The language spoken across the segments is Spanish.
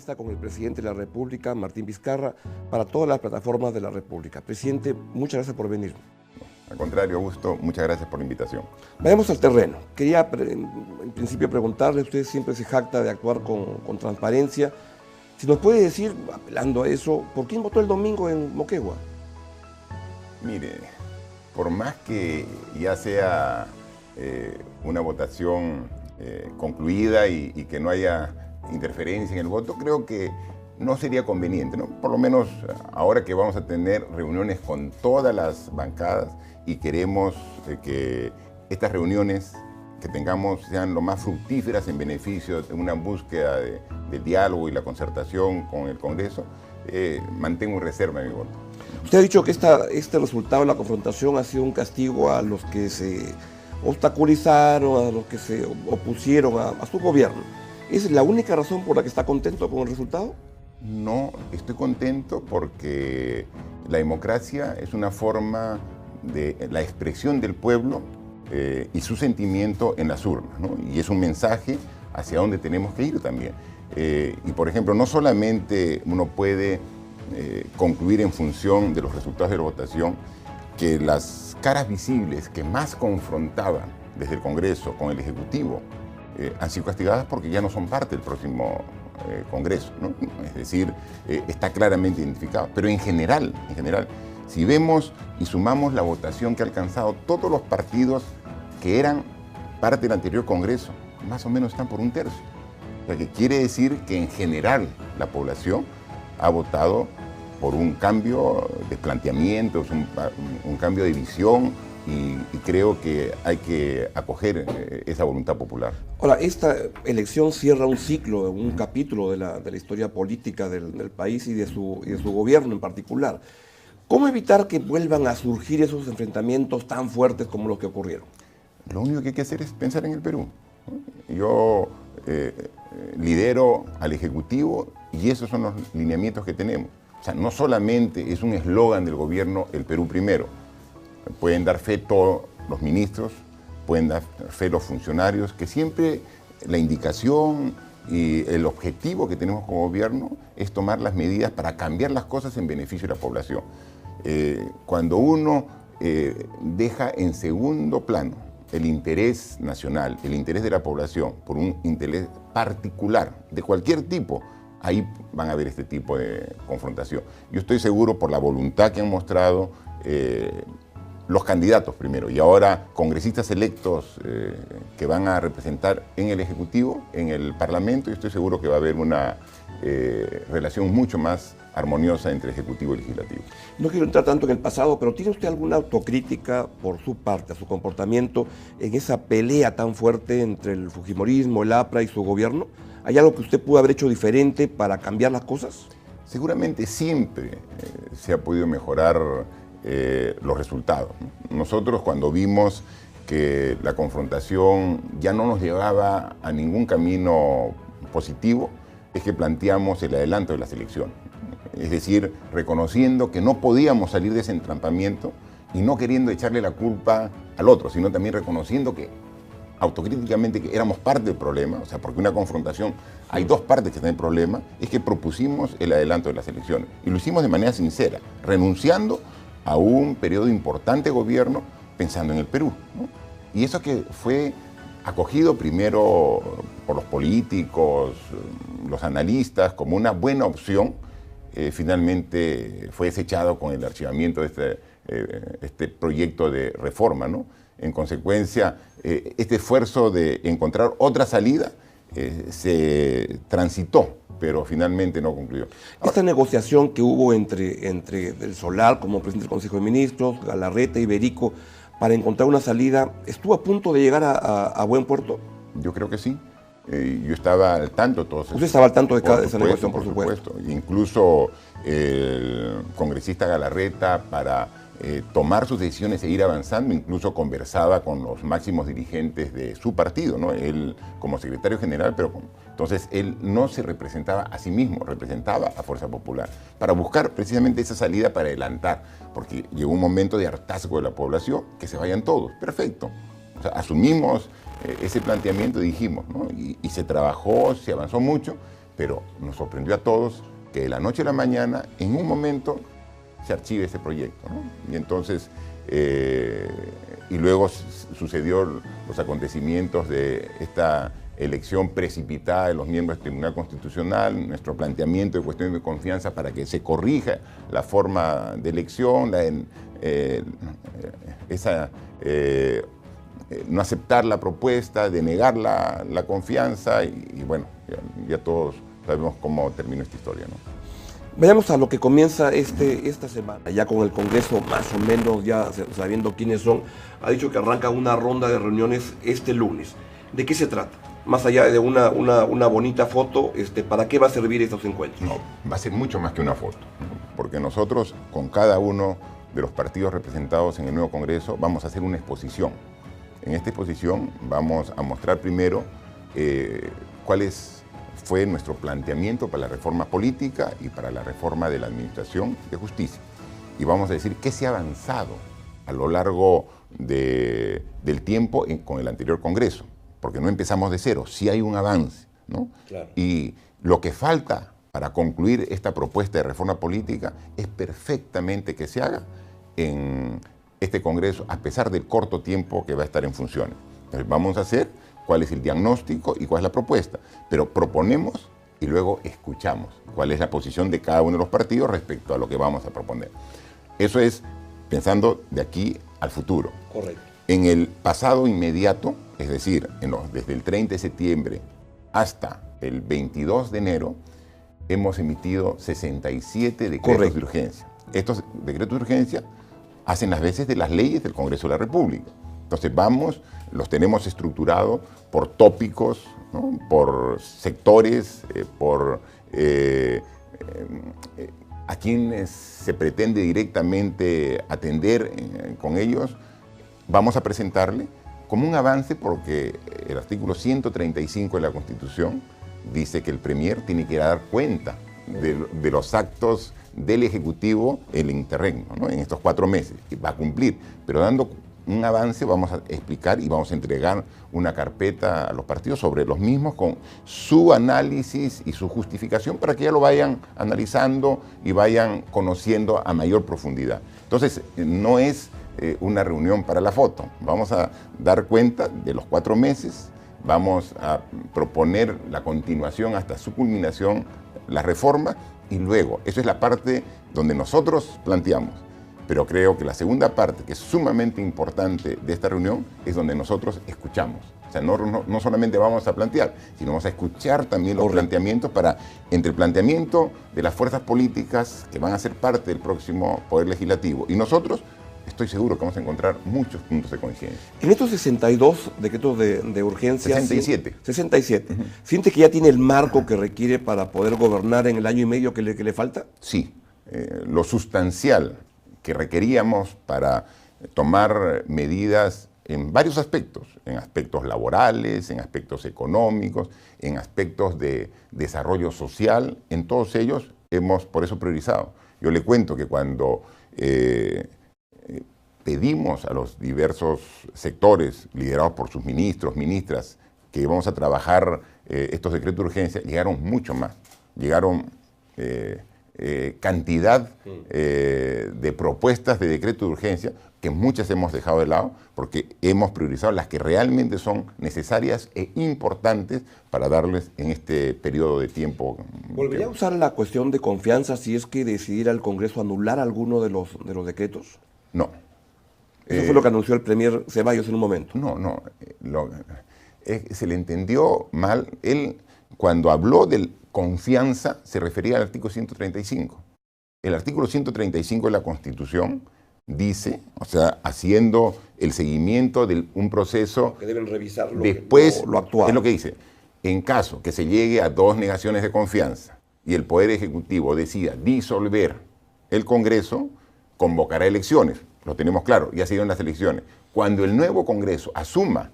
entrevista con el presidente de la República, Martín Vizcarra, para todas las plataformas de la República. Presidente, muchas gracias por venir. Al contrario, Augusto, muchas gracias por la invitación. Vayamos al terreno. Quería, en principio, preguntarle, usted siempre se jacta de actuar con transparencia. Si nos puede decir, apelando a eso, ¿por quién votó el domingo en Moquegua? Mire, por más que ya sea una votación concluida y que no haya interferencia en el voto, creo que no sería conveniente, ¿no? Por lo menos ahora que vamos a tener reuniones con todas las bancadas y queremos que estas reuniones que tengamos sean lo más fructíferas en beneficio de una búsqueda del diálogo y la concertación con el Congreso, mantengo en reserva mi voto. Usted ha dicho que este resultado de la confrontación ha sido un castigo a los que se obstaculizaron, a los que se opusieron a su gobierno. ¿Esa es la única razón por la que está contento con el resultado? No, estoy contento porque la democracia es una forma de la expresión del pueblo y su sentimiento en las urnas, ¿no? Y es un mensaje hacia dónde tenemos que ir también. Y por ejemplo, no solamente uno puede concluir en función de los resultados de la votación que las caras visibles que más confrontaban desde el Congreso con el Ejecutivo han sido castigadas porque ya no son parte del próximo Congreso, ¿no? Es decir, está claramente identificado. Pero en general, si vemos y sumamos la votación que ha alcanzado todos los partidos que eran parte del anterior Congreso, más o menos están por un tercio. O sea, que quiere decir que en general la población ha votado por un cambio de planteamientos, un cambio de visión, y creo que hay que acoger esa voluntad popular. Ahora, esta elección cierra un ciclo, un capítulo de la historia política del país y de su gobierno en particular. ¿Cómo evitar que vuelvan a surgir esos enfrentamientos tan fuertes como los que ocurrieron? Lo único que hay que hacer es pensar en el Perú. Yo lidero al Ejecutivo y esos son los lineamientos que tenemos. O sea, no solamente es un eslogan del gobierno el Perú primero. Pueden dar fe todos los ministros, pueden dar fe los funcionarios, que siempre la indicación y el objetivo que tenemos como gobierno es tomar las medidas para cambiar las cosas en beneficio de la población. Cuando uno deja en segundo plano el interés nacional, el interés de la población, por un interés particular de cualquier tipo, ahí van a haber este tipo de confrontación. Yo estoy seguro, por la voluntad que han mostrado los candidatos primero y ahora congresistas electos que van a representar en el Ejecutivo, en el Parlamento, y estoy seguro que va a haber una relación mucho más armoniosa entre Ejecutivo y Legislativo. No quiero entrar tanto en el pasado, pero ¿tiene usted alguna autocrítica por su parte, a su comportamiento en esa pelea tan fuerte entre el Fujimorismo, el APRA y su gobierno? ¿Hay algo que usted pudo haber hecho diferente para cambiar las cosas? Seguramente siempre se ha podido mejorar los resultados, ¿no? Nosotros, cuando vimos que la confrontación ya no nos llevaba a ningún camino positivo, es que planteamos el adelanto de las elecciones. Es decir, reconociendo que no podíamos salir de ese entrampamiento y no queriendo echarle la culpa al otro, sino también reconociendo que autocríticamente que éramos parte del problema, o sea, porque una confrontación, hay dos partes que están en el problema, es que propusimos el adelanto de las elecciones. Y lo hicimos de manera sincera, renunciando a un periodo importante de gobierno pensando en el Perú, ¿no? Y eso que fue acogido primero por los políticos, los analistas, como una buena opción, finalmente fue desechado con el archivamiento de este proyecto de reforma, ¿no? En consecuencia, este esfuerzo de encontrar otra salida se transitó, pero finalmente no concluyó. Esta negociación que hubo entre el Solar como presidente del Consejo de Ministros, Galarreta y Berico, para encontrar una salida, ¿estuvo a punto de llegar a buen puerto? Yo creo que sí. Yo estaba al tanto de todo eso. Usted estaba al tanto de esa negociación, por supuesto. Incluso el congresista Galarreta, para tomar sus decisiones e ir avanzando, incluso conversaba con los máximos dirigentes de su partido, ¿no? Él como secretario general, pero entonces él no se representaba a sí mismo, representaba a Fuerza Popular, para buscar precisamente esa salida para adelantar, porque llegó un momento de hartazgo de la población, que se vayan todos, perfecto. O sea, asumimos ese planteamiento y dijimos, ¿no? Y se trabajó, se avanzó mucho, pero nos sorprendió a todos que de la noche a la mañana, en un momento, se archive ese proyecto, ¿no? Y entonces, y luego sucedió los acontecimientos de esta elección precipitada de los miembros del Tribunal Constitucional, nuestro planteamiento de cuestión de confianza para que se corrija la forma de elección, no aceptar la propuesta, denegar la confianza y bueno, ya todos sabemos cómo terminó esta historia, ¿no? Vayamos a lo que comienza esta semana, ya con el Congreso más o menos, ya sabiendo quiénes son. Ha dicho que arranca una ronda de reuniones este lunes. ¿De qué se trata? Más allá de una bonita foto, ¿para qué va a servir estos encuentros? No, va a ser mucho más que una foto, ¿no? Porque nosotros, con cada uno de los partidos representados en el nuevo Congreso, vamos a hacer una exposición. En esta exposición vamos a mostrar primero cuál fue nuestro planteamiento para la reforma política y para la reforma de la administración de justicia. Y vamos a decir qué se ha avanzado a lo largo del tiempo con el anterior Congreso, porque no empezamos de cero, sí hay un avance, ¿no? Claro. Y lo que falta para concluir esta propuesta de reforma política es perfectamente que se haga en este Congreso, a pesar del corto tiempo que va a estar en funciones. Entonces vamos a hacer cuál es el diagnóstico y cuál es la propuesta, pero proponemos y luego escuchamos cuál es la posición de cada uno de los partidos respecto a lo que vamos a proponer. Eso es pensando de aquí al futuro. Correcto. En el pasado inmediato, es decir, desde el 30 de septiembre hasta el 22 de enero, hemos emitido 67 decretos Correcto. de urgencia. Estos decretos de urgencia hacen las veces de las leyes del Congreso de la República. Entonces los tenemos estructurados por tópicos, ¿no? Por sectores, a quienes se pretende directamente atender con ellos. Vamos a presentarle como un avance porque el artículo 135 de la Constitución dice que el Premier tiene que dar cuenta de los actos del Ejecutivo en el interregno, ¿no? En estos 4 meses, y va a cumplir, pero dando un avance vamos a explicar y vamos a entregar una carpeta a los partidos sobre los mismos con su análisis y su justificación para que ya lo vayan analizando y vayan conociendo a mayor profundidad. Entonces, no es una reunión para la foto, vamos a dar cuenta de los 4 meses, vamos a proponer la continuación hasta su culminación, la reforma, y luego, eso es la parte donde nosotros planteamos. Pero creo que la segunda parte, que es sumamente importante de esta reunión, es donde nosotros escuchamos. O sea, no solamente vamos a plantear, sino vamos a escuchar también los planteamientos entre el planteamiento de las fuerzas políticas que van a ser parte del próximo Poder Legislativo. Y nosotros, estoy seguro que vamos a encontrar muchos puntos de coincidencia. En estos 62 decretos de urgencia... 67. 67. ¿Siente que ya tiene el marco que requiere para poder gobernar en el año y medio que le falta? Sí. Lo sustancial que requeríamos para tomar medidas en varios aspectos, en aspectos laborales, en aspectos económicos, en aspectos de desarrollo social, en todos ellos hemos por eso priorizado. Yo le cuento que cuando pedimos a los diversos sectores liderados por sus ministros, ministras, que íbamos a trabajar estos decretos de urgencia, llegaron mucho más, llegaron cantidad de propuestas de decreto de urgencia que muchas hemos dejado de lado porque hemos priorizado las que realmente son necesarias e importantes para darles en este periodo de tiempo. ¿Volvería a usar la cuestión de confianza si es que decidiera el Congreso anular alguno de los decretos? No. Eso fue lo que anunció el Premier Ceballos en un momento. No. Se le entendió mal. Él, cuando habló de confianza, se refería al artículo 135. El artículo 135 de la Constitución dice, o sea, haciendo el seguimiento de un proceso... Que deben revisar después, lo actual. Es lo que dice. En caso que se llegue a 2 negaciones de confianza y el Poder Ejecutivo decida disolver el Congreso, convocará elecciones. Lo tenemos claro, ya se dieron las elecciones. Cuando el nuevo Congreso asuma,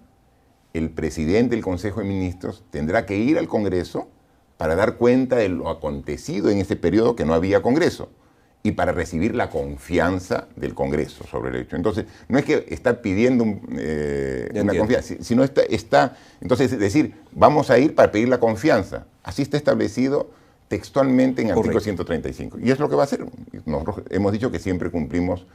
el presidente del Consejo de Ministros tendrá que ir al Congreso para dar cuenta de lo acontecido en ese periodo que no había Congreso. y para recibir la confianza del Congreso sobre el hecho. Entonces, no es que está pidiendo una confianza, sino entonces es decir, vamos a ir para pedir la confianza. Así está establecido textualmente en el artículo 135. Y es lo que va a hacer. Nosotros hemos dicho que siempre cumplimos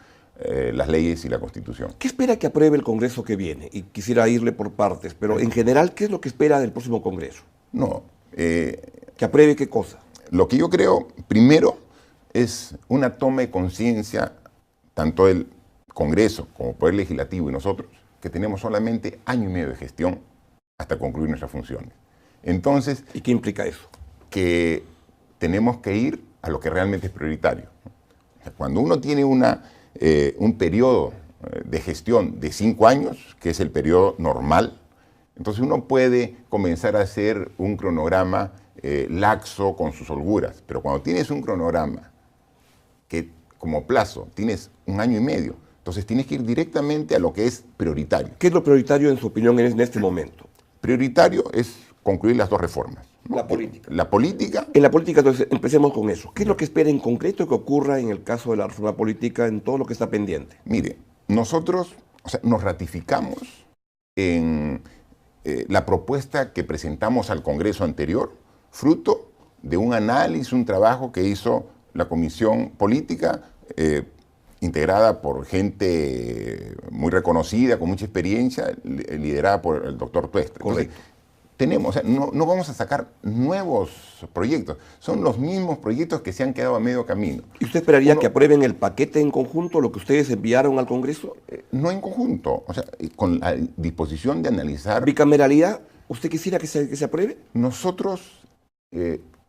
las leyes y la Constitución. ¿Qué espera que apruebe el Congreso que viene? Y quisiera irle por partes, pero en general, ¿qué es lo que espera del próximo Congreso? No. ¿Que apruebe qué cosa? Lo que yo creo, primero, es una toma de conciencia, tanto el Congreso como Poder Legislativo y nosotros, que tenemos solamente año y medio de gestión hasta concluir nuestras funciones. Entonces... ¿Y qué implica eso? Que tenemos que ir a lo que realmente es prioritario. Cuando uno tiene un periodo de gestión de 5 años, que es el periodo normal, entonces uno puede comenzar a hacer un cronograma laxo con sus holguras. Pero cuando tienes un cronograma que como plazo tienes 1 año y medio, entonces tienes que ir directamente a lo que es prioritario. ¿Qué es lo prioritario en su opinión en este momento? Prioritario es concluir las 2 reformas, ¿no? La política. La política. En la política, entonces, empecemos con eso. ¿Qué es lo que espera en concreto que ocurra en el caso de la reforma política en todo lo que está pendiente? Mire, nosotros nos ratificamos en la propuesta que presentamos al Congreso anterior, fruto de un análisis, un trabajo que hizo la Comisión Política, integrada por gente muy reconocida, con mucha experiencia, liderada por el doctor Tuesta. Entonces, no vamos a sacar nuevos proyectos, son los mismos proyectos que se han quedado a medio camino. ¿Y usted esperaría que aprueben el paquete en conjunto, lo que ustedes enviaron al Congreso? No en conjunto, con la disposición de analizar... ¿Bicameralidad? ¿Usted quisiera que se apruebe? Nosotros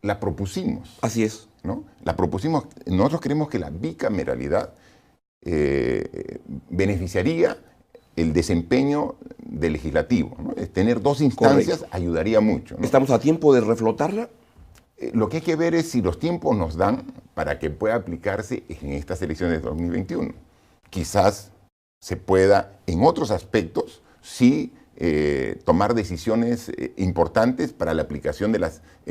la propusimos. Así es. ¿No? La propusimos, nosotros creemos que la bicameralidad beneficiaría el desempeño del legislativo, ¿no? Tener 2 instancias Correcto. Ayudaría mucho, ¿no? ¿Estamos a tiempo de reflotarla? Lo que hay que ver es si los tiempos nos dan para que pueda aplicarse en estas elecciones de 2021. Quizás se pueda, en otros aspectos, sí tomar decisiones importantes para la aplicación en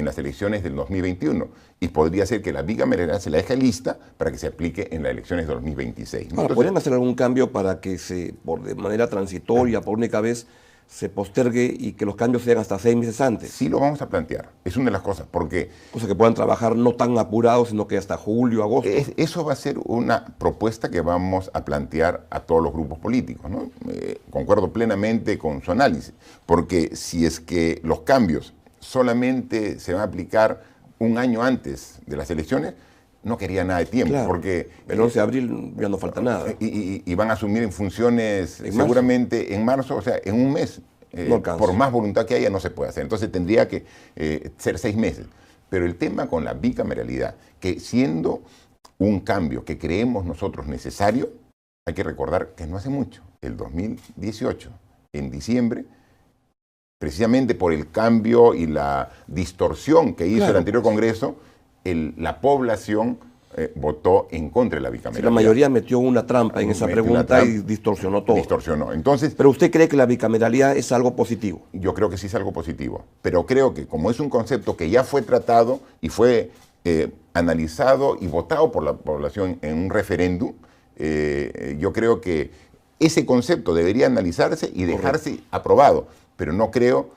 las elecciones del 2021. Y podría ser que la bicameralidad se la deje lista para que se aplique en las elecciones de 2026. ¿No? Ahora, ¿podrían hacer algún cambio para que de manera transitoria, por única vez, se postergue y que los cambios sean hasta 6 meses antes? Sí, lo vamos a plantear. Es una de las cosas, porque... O sea, que puedan trabajar no tan apurados, sino que hasta julio, agosto. Eso va a ser una propuesta que vamos a plantear a todos los grupos políticos, ¿no? Concuerdo plenamente con su análisis, porque si es que los cambios solamente se van a aplicar 1 año antes de las elecciones, no quería nada de tiempo, claro, porque... El 11 de abril ya no falta nada. Y van a asumir en funciones seguramente en marzo, o sea, en 1 mes. No alcanza. Por más voluntad que haya, no se puede hacer. Entonces tendría que ser 6 meses. Pero el tema con la bicameralidad, que siendo un cambio que creemos nosotros necesario, hay que recordar que no hace mucho, el 2018, en diciembre, precisamente por el cambio y la distorsión que hizo el anterior Congreso, la población votó en contra de la bicameralidad. Sí, la mayoría metió una trampa en esa pregunta y distorsionó todo. Distorsionó. Entonces, ¿pero usted cree que la bicameralidad es algo positivo? Yo creo que sí es algo positivo, pero creo que como es un concepto que ya fue tratado y fue analizado y votado por la población en un referéndum, yo creo que ese concepto debería analizarse y dejarse aprobado, pero no creo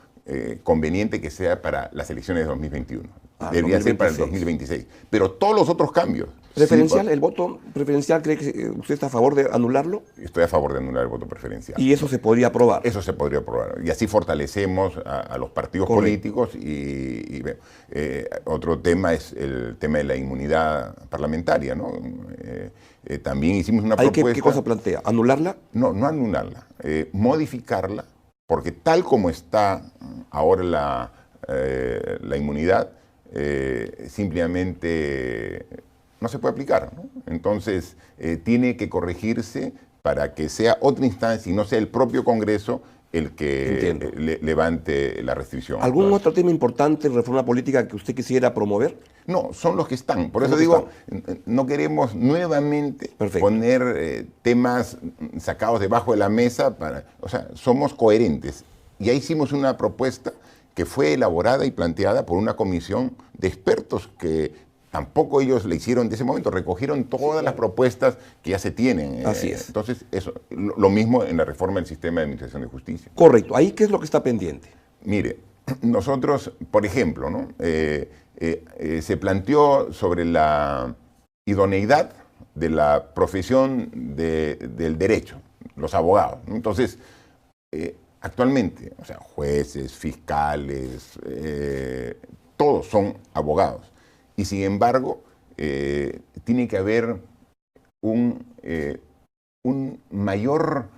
conveniente que sea para las elecciones de 2021. Debería 2026. Ser para el 2026. Pero todos los otros cambios. ¿Preferencial? Sí, ¿el voto preferencial cree que usted está a favor de anularlo? Estoy a favor de anular el voto preferencial. ¿Y eso se podría aprobar? Eso se podría aprobar. Y así fortalecemos a los partidos políticos. Otro tema es el tema de la inmunidad parlamentaria, ¿no? También hicimos una propuesta... ¿Qué cosa plantea? ¿Anularla? No, no anularla. Modificarla, porque tal como está ahora la inmunidad, simplemente no se puede aplicar, ¿no? Entonces, tiene que corregirse para que sea otra instancia y no sea el propio Congreso el que levante la restricción. ¿Algún otro tema importante en reforma política que usted quisiera promover? No, son los que están. Por eso digo, no queremos nuevamente poner temas sacados debajo de la mesa. O sea, somos coherentes. Ya hicimos una propuesta que fue elaborada y planteada por una comisión de expertos que tampoco ellos le hicieron de ese momento, recogieron todas las propuestas que ya se tienen. Así es. Entonces, eso, lo mismo en la reforma del sistema de administración de justicia. Correcto. ¿Ahí qué es lo que está pendiente? Mire, nosotros, por ejemplo, ¿no? Se planteó sobre la idoneidad de la profesión del derecho, los abogados, ¿no? Entonces, actualmente, o sea, jueces, fiscales, todos son abogados. Y sin embargo, tiene que haber un mayor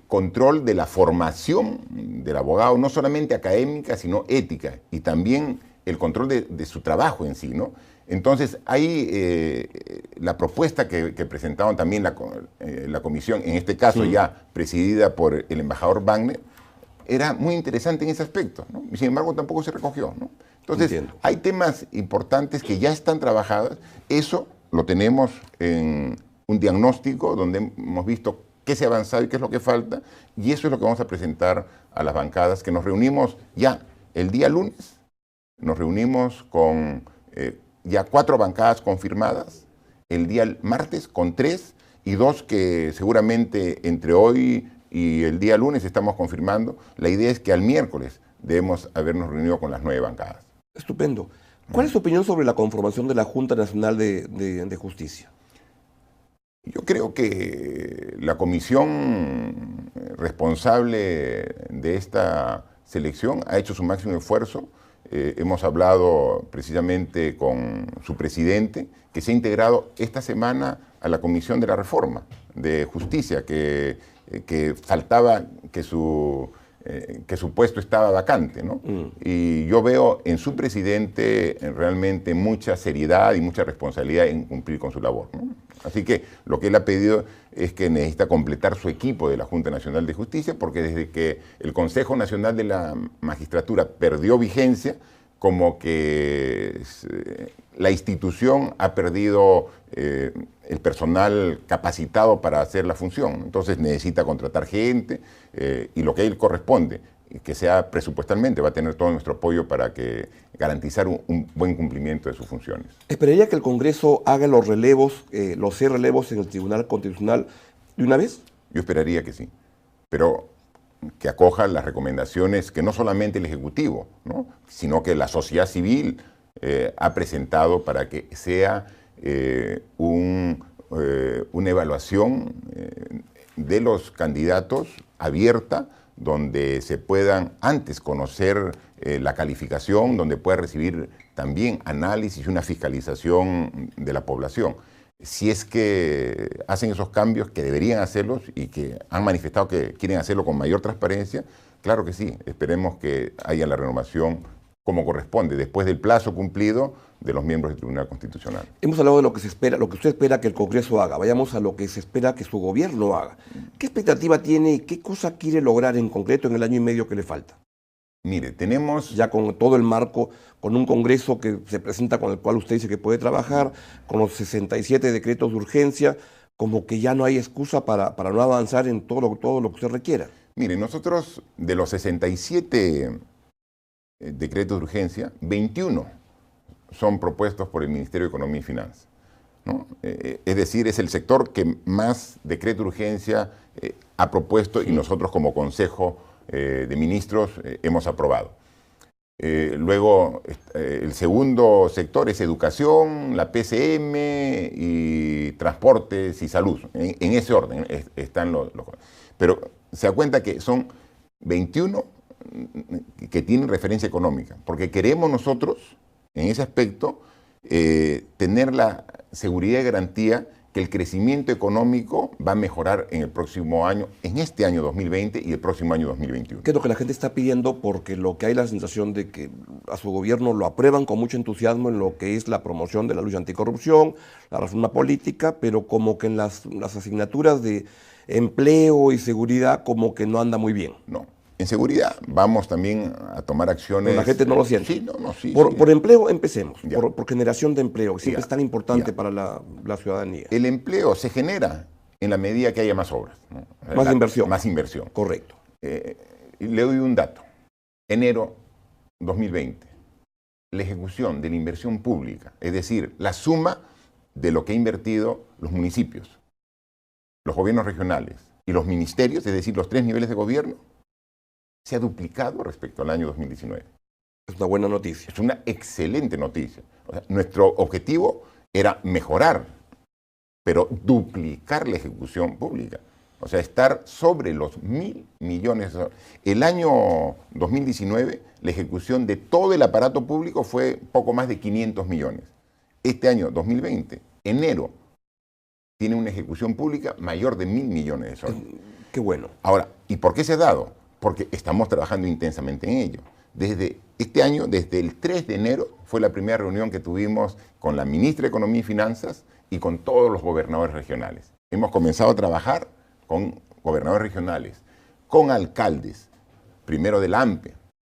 control de la formación del abogado, no solamente académica, sino ética, y también el control de su trabajo en sí, ¿no? Entonces, hay la propuesta que presentaron también la comisión, en este caso ya presidida por el embajador Wagner, era muy interesante en ese aspecto, ¿no? Y sin embargo, tampoco se recogió, ¿no? Entonces, Entiendo. hay temas importantes que ya están trabajados. Eso lo tenemos en un diagnóstico donde hemos visto qué se ha avanzado y qué es lo que falta, y eso es lo que vamos a presentar a las bancadas, que nos reunimos ya el día lunes, nos reunimos con ya 4 bancadas confirmadas, el día martes con 3 y 2 que seguramente entre hoy y el día lunes estamos confirmando. La idea es que al miércoles debemos habernos reunido con las 9 bancadas. Estupendo. ¿Cuál es su opinión sobre la conformación de la Junta Nacional de Justicia? Yo creo que la comisión responsable de esta selección ha hecho su máximo esfuerzo. Hemos hablado precisamente con su presidente, que se ha integrado esta semana a la Comisión de la Reforma de Justicia, que faltaba que su puesto estaba vacante, ¿no? Y yo veo en su presidente realmente mucha seriedad y mucha responsabilidad en cumplir con su labor, ¿no? Así que lo que él ha pedido es que necesita completar su equipo de la Junta Nacional de Justicia, porque desde que el Consejo Nacional de la Magistratura perdió vigencia, como que la institución ha perdido el personal capacitado para hacer la función. Entonces necesita contratar gente y lo que a él corresponde, que sea presupuestalmente, va a tener todo nuestro apoyo para garantizar un buen cumplimiento de sus funciones. ¿Esperaría que el Congreso haga los relevos, los 6 relevos en el Tribunal Constitucional de una vez? Yo esperaría que sí, pero que acoja las recomendaciones que no solamente el Ejecutivo, ¿no?, sino que la sociedad civil ha presentado para que sea una evaluación de los candidatos abierta, donde se puedan antes conocer la calificación, donde pueda recibir también análisis y una fiscalización de la población. Si es que hacen esos cambios, que deberían hacerlos y que han manifestado que quieren hacerlo con mayor transparencia, claro que sí, esperemos que haya la renovación como corresponde, después del plazo cumplido de los miembros del Tribunal Constitucional. Hemos hablado de lo que se espera, lo que usted espera que el Congreso haga. Vayamos a lo que se espera que su gobierno haga. ¿Qué expectativa tiene y qué cosa quiere lograr en concreto en el año y medio que le falta? Mire, tenemos... Ya con todo el marco, con un Congreso que se presenta, con el cual usted dice que puede trabajar, con los 67 decretos de urgencia, como que ya no hay excusa para no avanzar en todo lo que usted requiera. Mire, nosotros de los 67 decretos de urgencia, 21 son propuestos por el Ministerio de Economía y Finanzas, ¿no? Es decir, es el sector que más decreto de urgencia ha propuesto y nosotros como Consejo de Ministros hemos aprobado. Luego, el segundo sector es educación, la PCM y transportes y salud. En ese orden están los... Pero se da cuenta que son 21 que tienen referencia económica, porque queremos nosotros, en ese aspecto, tener la seguridad y garantía que el crecimiento económico va a mejorar en el próximo año, en este año 2020 y el próximo año 2021. ¿Qué es lo que la gente está pidiendo? Porque lo que hay la sensación de que a su gobierno lo aprueban con mucho entusiasmo en lo que es la promoción de la lucha anticorrupción, la reforma política, pero como que en las asignaturas de empleo y seguridad como que no anda muy bien. No. En seguridad vamos también a tomar acciones... Pero la gente no lo siente. Sí, sí. Por empleo empecemos, Ya. por generación de empleo, que siempre es tan importante para la ciudadanía. El empleo se genera en la medida que haya más obras, ¿no? Más inversión. Más inversión. Correcto. Le doy un dato. Enero 2020, la ejecución de la inversión pública, es decir, la suma de lo que han invertido los municipios, los gobiernos regionales y los ministerios, es decir, los 3 niveles de gobierno, se ha duplicado respecto al año 2019. Es una buena noticia. Es una excelente noticia. O sea, nuestro objetivo era mejorar, pero duplicar la ejecución pública. O sea, estar sobre los 1.000 millones de dólares. El año 2019, la ejecución de todo el aparato público fue poco más de 500 millones. Este año 2020, enero, tiene una ejecución pública mayor de 1.000 millones de soles. Qué bueno. Ahora, ¿y por qué se ha dado? Porque estamos trabajando intensamente en ello. Desde este año, desde el 3 de enero, fue la primera reunión que tuvimos con la ministra de Economía y Finanzas y con todos los gobernadores regionales. Hemos comenzado a trabajar con gobernadores regionales, con alcaldes, primero del AMPE,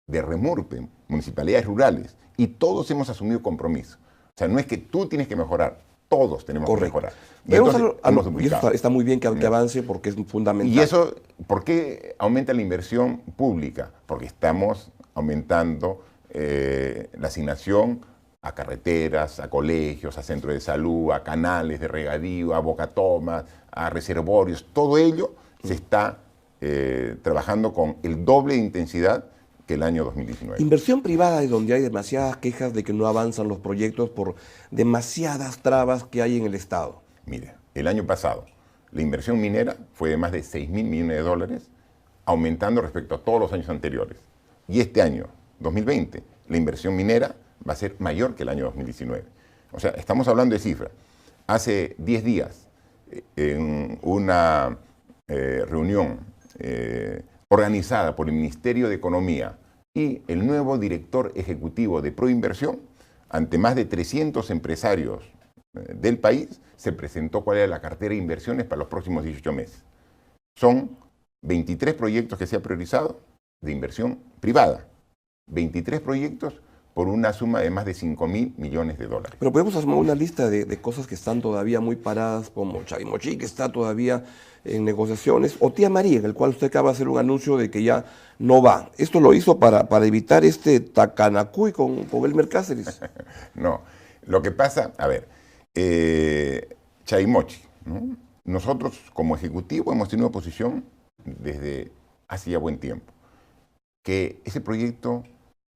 de Remurpe, municipalidades rurales, y todos hemos asumido compromiso. O sea, no es que tú tienes que mejorar, todos tenemos que mejorar. Y entonces, y eso está muy bien que avance porque es fundamental. ¿Y eso por qué aumenta la inversión pública? Porque estamos aumentando la asignación a carreteras, a colegios, a centros de salud, a canales de regadío, a bocatomas, a reservorios. Todo ello se está trabajando con el doble de intensidad que el año 2019. Inversión privada es donde hay demasiadas quejas de que no avanzan los proyectos por demasiadas trabas que hay en el Estado. Mire, el año pasado la inversión minera fue de más de 6.000 millones de dólares, aumentando respecto a todos los años anteriores. Y este año, 2020, la inversión minera va a ser mayor que el año 2019. O sea, estamos hablando de cifras. Hace 10 días, en una reunión organizada por el Ministerio de Economía y el nuevo director ejecutivo de Proinversión, ante más de 300 empresarios del país, se presentó cuál era la cartera de inversiones para los próximos 18 meses. Son 23 proyectos que se ha priorizado de inversión privada, 23 proyectos por una suma de más de 5.000 millones de dólares. Pero podemos hacer una lista de cosas que están todavía muy paradas, como Chavimochic, que está todavía en negociaciones, o Tía María, en el cual usted acaba de hacer un anuncio de que ya no va. ¿Esto lo hizo para evitar este tacanacuy con Elmer Cáceres? No, lo que pasa, a ver, Chavimochic, ¿no? Nosotros como ejecutivo hemos tenido posición desde hace ya buen tiempo, que ese proyecto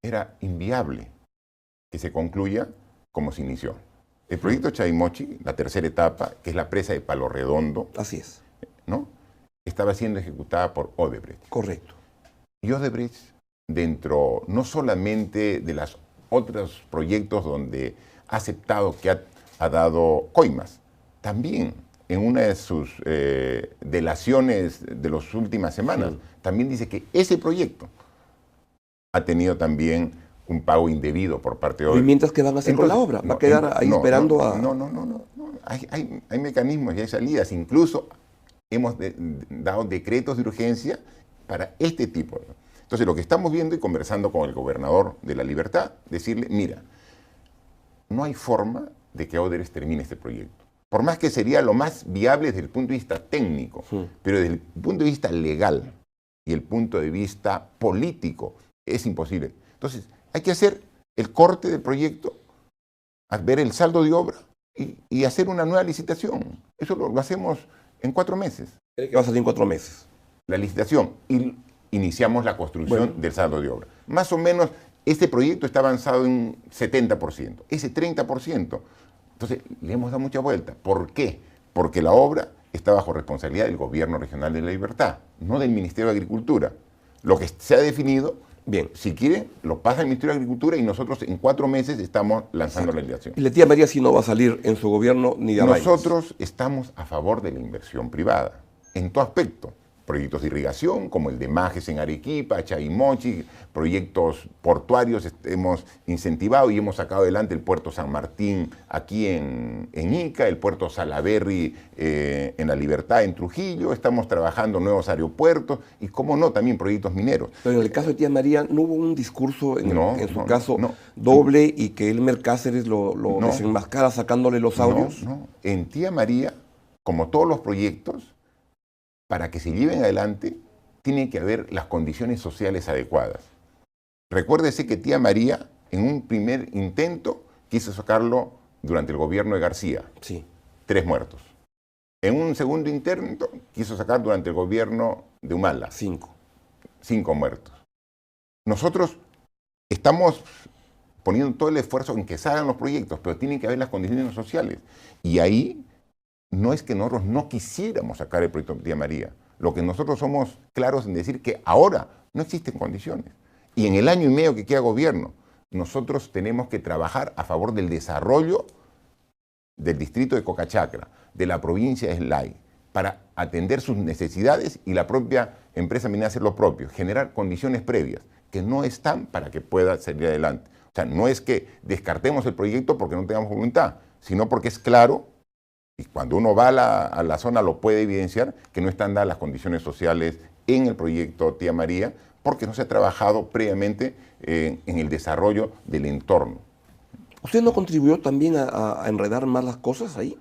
era inviable que se concluya como se inició. El proyecto Chavimochic, la tercera etapa, que es la presa de Palo Redondo, así es, ¿no?, estaba siendo ejecutada por Odebrecht. Correcto. Y Odebrecht, dentro no solamente de los otros proyectos donde ha aceptado que ha dado coimas, también en una de sus delaciones de las últimas semanas, también dice que ese proyecto ha tenido también un pago indebido por parte de Odebrecht. ¿Y mientras qué van a hacer con la obra? ¿Va a quedar ahí esperando a...? No. Hay mecanismos y hay salidas. Incluso hemos dado decretos de urgencia para este tipo. Entonces, lo que estamos viendo y conversando con el gobernador de La Libertad, decirle, mira, no hay forma de que Odebrecht termine este proyecto. Por más que sería lo más viable desde el punto de vista técnico, pero desde el punto de vista legal y el punto de vista político, es imposible. Entonces, hay que hacer el corte del proyecto, ver el saldo de obra y hacer una nueva licitación. Eso lo hacemos en 4 meses. ¿Cree que va a salir en 4 meses? La licitación y iniciamos la construcción del saldo de obra. Más o menos, este proyecto está avanzado en 70%. Ese 30%, entonces le hemos dado mucha vuelta. ¿Por qué? Porque la obra está bajo responsabilidad del Gobierno Regional de La Libertad, no del Ministerio de Agricultura. Lo que se ha definido, bien, si quiere, lo pasa al Ministerio de Agricultura y nosotros en 4 meses estamos lanzando la licitación. Y la Tía María sí no va a salir en su gobierno ni de vainas. Nosotros estamos a favor de la inversión privada, en todo aspecto. Proyectos de irrigación, como el de Majes en Arequipa, Chavimochic, proyectos portuarios hemos incentivado y hemos sacado adelante el puerto San Martín aquí en Ica, el puerto Salaberry en La Libertad, en Trujillo. Estamos trabajando nuevos aeropuertos y, cómo no, también proyectos mineros. Pero en el caso de Tía María, ¿no hubo un discurso en su caso doble y que Elmer Cáceres lo desenmascara sacándole los audios? No. En Tía María, como todos los proyectos, para que se lleven adelante, tiene que haber las condiciones sociales adecuadas. Recuérdese que Tía María en un primer intento quiso sacarlo durante el gobierno de García. Sí. 3 muertos. En un segundo intento quiso sacar durante el gobierno de Humala. 5. 5 muertos. Nosotros estamos poniendo todo el esfuerzo en que salgan los proyectos, pero tienen que haber las condiciones sociales. Y ahí no es que nosotros no quisiéramos sacar el proyecto Tía María. Lo que nosotros somos claros en decir que ahora no existen condiciones. Y en el año y medio que queda gobierno, nosotros tenemos que trabajar a favor del desarrollo del distrito de Cocachacra, de la provincia de Islay, para atender sus necesidades y la propia empresa minera hacer lo propio, generar condiciones previas que no están para que pueda salir adelante. O sea, no es que descartemos el proyecto porque no tengamos voluntad, sino porque es claro, y cuando uno va a la zona lo puede evidenciar, que no están dadas las condiciones sociales en el proyecto Tía María, porque no se ha trabajado previamente en el desarrollo del entorno. ¿Usted no contribuyó también a enredar más las cosas ahí?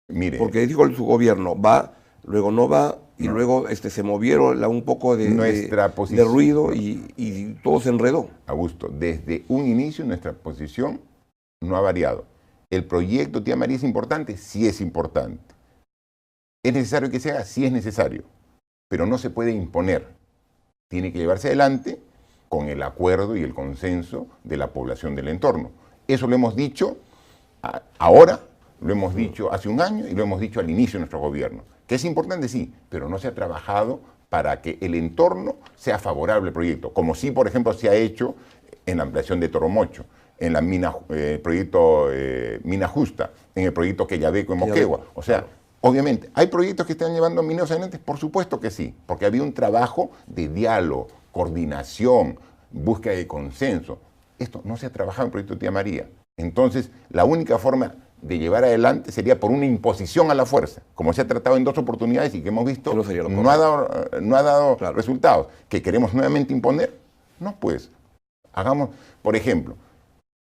Mire, porque dijo su gobierno, va, luego no va, y no. Luego se movieron un poco de ruido y todo se enredó. Augusto, desde un inicio nuestra posición no ha variado. ¿El proyecto Tía María es importante? Sí es importante. ¿Es necesario que se haga? Sí es necesario. Pero no se puede imponer. Tiene que llevarse adelante con el acuerdo y el consenso de la población del entorno. Eso lo hemos dicho ahora, lo hemos dicho hace un año y lo hemos dicho al inicio de nuestro gobierno. Que es importante, sí, pero no se ha trabajado para que el entorno sea favorable al proyecto, como sí, por ejemplo, se ha hecho en la ampliación de Toromocho, en la proyecto Mina Justa, en el proyecto Quellaveco en Moquegua. O sea, obviamente, ¿hay proyectos que están llevando mineros adelante? Por supuesto que sí, porque había un trabajo de diálogo, coordinación, búsqueda de consenso. Esto no se ha trabajado en el proyecto Tía María. Entonces, la única forma de llevar adelante sería por una imposición a la fuerza, como se ha tratado en 2 oportunidades y que hemos visto no ha dado claro. Resultados. ¿Que queremos nuevamente imponer? No, pues, hagamos, por ejemplo,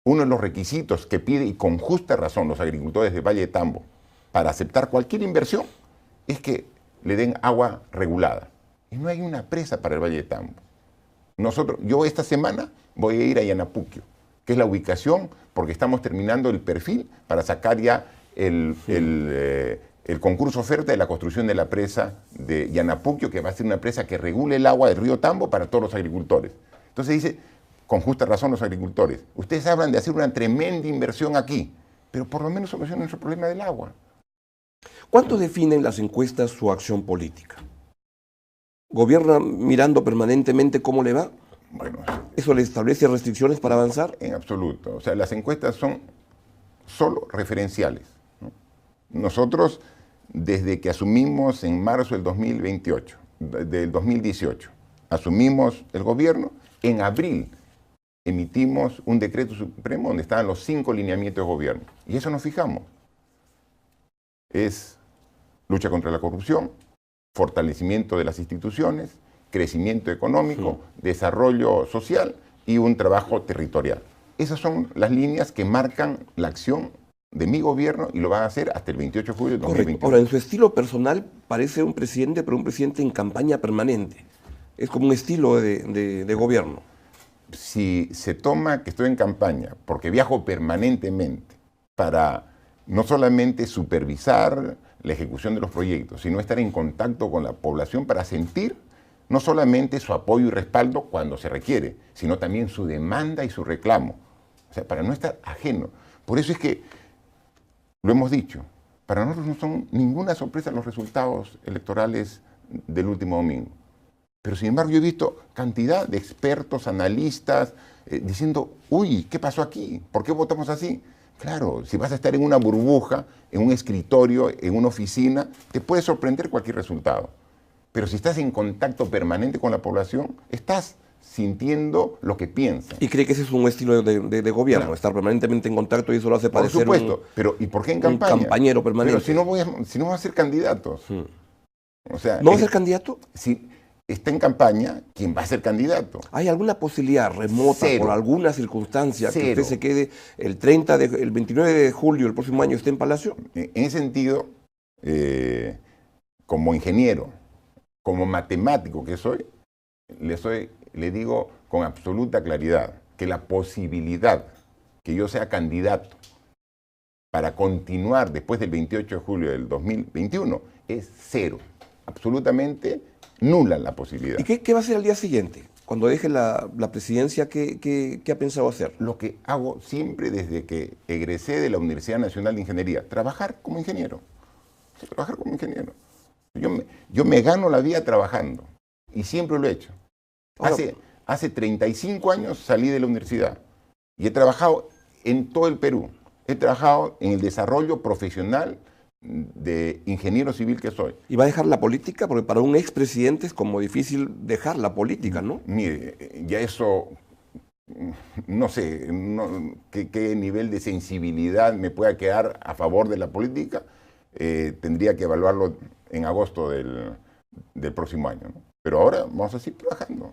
uno de los requisitos que pide, y con justa razón, los agricultores de Valle de Tambo, para aceptar cualquier inversión, es que le den agua regulada. Y no hay una presa para el Valle de Tambo. Yo esta semana voy a ir a Yanapuquio, que es la ubicación, porque estamos terminando el perfil para sacar ya el concurso oferta de la construcción de la presa de Yanapuquio, que va a ser una presa que regule el agua del río Tambo para todos los agricultores. Entonces dice, con justa razón los agricultores, ustedes hablan de hacer una tremenda inversión aquí, pero por lo menos solucionen nuestro problema del agua. ¿Cuánto definen las encuestas su acción política? ¿Gobierna mirando permanentemente cómo le va? Bueno, ¿eso le establece restricciones para avanzar? En absoluto. O sea, las encuestas son solo referenciales, ¿no? Nosotros, desde que asumimos en marzo del 2018, asumimos el gobierno, en abril emitimos un decreto supremo donde estaban los 5 lineamientos de gobierno. Y eso nos fijamos. Es lucha contra la corrupción, fortalecimiento de las instituciones, crecimiento económico, desarrollo social y un trabajo territorial. Esas son las líneas que marcan la acción de mi gobierno y lo van a hacer hasta el 28 de julio de 2021. Ahora, en su estilo personal parece un presidente, pero un presidente en campaña permanente. Es como un estilo de gobierno. Si se toma que estoy en campaña, porque viajo permanentemente para no solamente supervisar la ejecución de los proyectos, sino estar en contacto con la población para sentir no solamente su apoyo y respaldo cuando se requiere, sino también su demanda y su reclamo. O sea, para no estar ajeno. Por eso es que, lo hemos dicho, para nosotros no son ninguna sorpresa los resultados electorales del último domingo. Pero sin embargo yo he visto cantidad de expertos, analistas, diciendo, uy, ¿qué pasó aquí? ¿Por qué votamos así? Claro, si vas a estar en una burbuja, en un escritorio, en una oficina, te puede sorprender cualquier resultado. Pero si estás en contacto permanente con la población, estás sintiendo lo que piensan. ¿Y cree que ese es un estilo de gobierno? Claro. Estar permanentemente en contacto y eso lo hace parecer por supuesto, pero ¿y por qué en campaña? Un compañero permanente. Pero si no vamos a ser candidatos. O sea, ¿no va a ser candidato? Si está en campaña, ¿quién va a ser candidato? ¿Hay alguna posibilidad remota, por alguna circunstancia, que usted se quede el 29 de julio del próximo año esté en Palacio? En ese sentido, como ingeniero, como matemático que soy, le digo con absoluta claridad, que la posibilidad que yo sea candidato para continuar después del 28 de julio del 2021 es cero, absolutamente nula la posibilidad. ¿Y qué va a hacer al día siguiente? Cuando deje la presidencia, ¿qué ha pensado hacer? Lo que hago siempre desde que egresé de la Universidad Nacional de Ingeniería, trabajar como ingeniero. Sí, trabajar como ingeniero. Yo me gano la vida trabajando y siempre lo he hecho. Ahora, Hace 35 años salí de la universidad y he trabajado en todo el Perú. He trabajado en el desarrollo profesional de ingeniero civil que soy. ¿Y va a dejar la política? Porque para un expresidente es como difícil dejar la política, ¿no? Mire, ya eso, no sé qué nivel de sensibilidad me pueda quedar a favor de la política. Tendría que evaluarlo en agosto del próximo año, ¿no? Pero ahora vamos a seguir trabajando.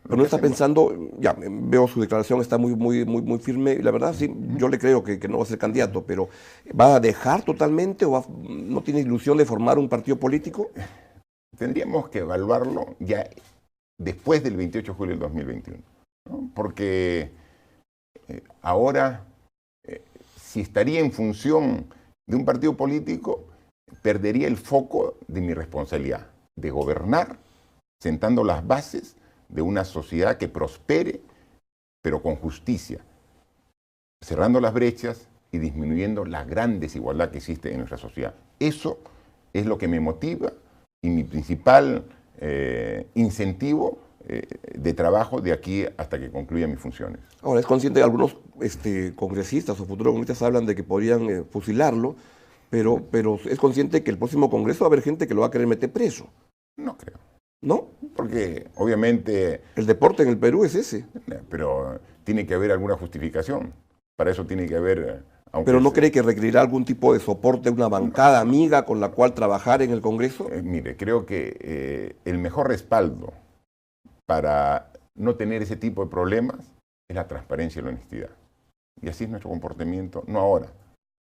Pero no está pensando, ya veo su declaración, está muy firme, y la verdad sí, yo le creo que no va a ser candidato, pero ¿va a dejar totalmente o no tiene ilusión de formar un partido político? Tendríamos que evaluarlo ya después del 28 de julio del 2021, ¿no? Porque ahora, si estaría en función de un partido político, perdería el foco de mi responsabilidad, de gobernar, sentando las bases de una sociedad que prospere, pero con justicia, cerrando las brechas y disminuyendo la gran desigualdad que existe en nuestra sociedad. Eso es lo que me motiva y mi principal incentivo de trabajo de aquí hasta que concluya mis funciones. Ahora, es consciente de algunos congresistas o futuros congresistas hablan de que podrían fusilarlo, pero es consciente que el próximo Congreso va a haber gente que lo va a querer meter preso. No creo. ¿No? Porque obviamente... El deporte en el Perú es ese. Pero tiene que haber alguna justificación. Para eso tiene que haber... ¿Pero no cree que requerirá algún tipo de soporte, una bancada amiga con la cual trabajar en el Congreso? Mire, creo que el mejor respaldo para no tener ese tipo de problemas es la transparencia y la honestidad. Y así es nuestro comportamiento, no ahora,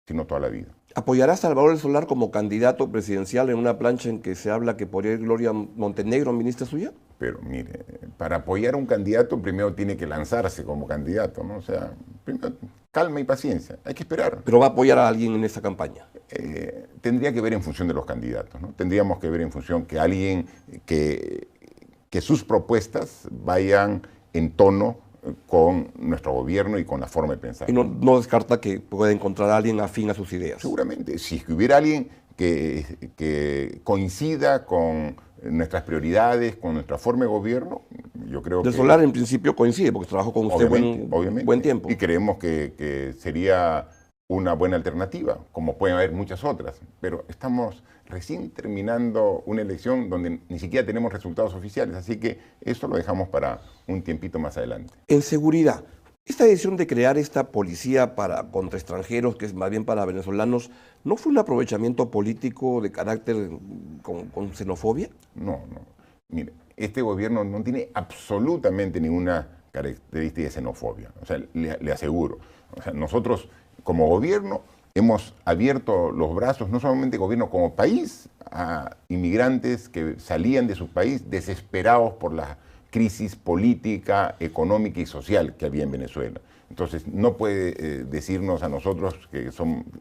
sino toda la vida. ¿Apoyará a Salvador El Solar como candidato presidencial en una plancha en que se habla que podría ir Gloria Montenegro, ministra suya? Pero mire, para apoyar a un candidato primero tiene que lanzarse como candidato, ¿no? O sea, primero calma y paciencia, hay que esperar. ¿Pero va a apoyar a alguien en esa campaña? Tendría que ver en función de los candidatos, ¿no? Tendríamos que ver en función que alguien que sus propuestas vayan en tono con nuestro gobierno y con la forma de pensar. Y no descarta que pueda encontrar a alguien afín a sus ideas. Seguramente, si es que hubiera alguien que coincida con nuestras prioridades, con nuestra forma de gobierno, yo creo que... El Solar en principio coincide, porque trabajó con usted buen tiempo. Y creemos que sería una buena alternativa, como pueden haber muchas otras. Pero estamos recién terminando una elección donde ni siquiera tenemos resultados oficiales, así que eso lo dejamos para un tiempito más adelante. En seguridad, esta decisión de crear esta policía contra extranjeros, que es más bien para venezolanos, ¿no fue un aprovechamiento político de carácter con xenofobia? No. Mire, este gobierno no tiene absolutamente ninguna característica de xenofobia, o sea, le aseguro. O sea, nosotros como gobierno hemos abierto los brazos, no solamente gobierno, como país, a inmigrantes que salían de su país desesperados por la crisis política, económica y social que había en Venezuela. Entonces, no puede decirnos a nosotros que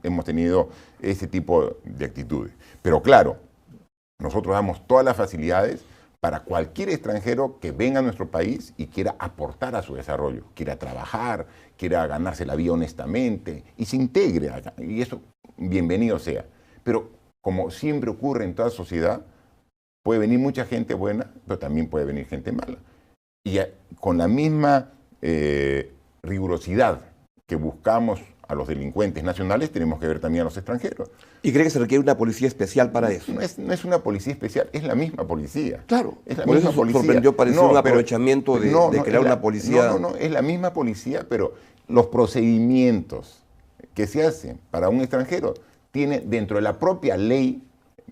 hemos tenido ese tipo de actitudes. Pero claro, nosotros damos todas las facilidades para cualquier extranjero que venga a nuestro país y quiera aportar a su desarrollo, quiera trabajar, quiera ganarse la vida honestamente y se integre acá. Y eso, bienvenido sea. Pero como siempre ocurre en toda sociedad, puede venir mucha gente buena, pero también puede venir gente mala. Y con la misma rigurosidad que buscamos a los delincuentes nacionales, tenemos que ver también a los extranjeros. ¿Y cree que se requiere una policía especial para eso? No es una policía especial, es la misma policía. Claro, es la por misma eso policía. Sorprendió, pareció un aprovechamiento de crear una policía. No, es la misma policía, pero los procedimientos que se hacen para un extranjero tiene dentro de la propia ley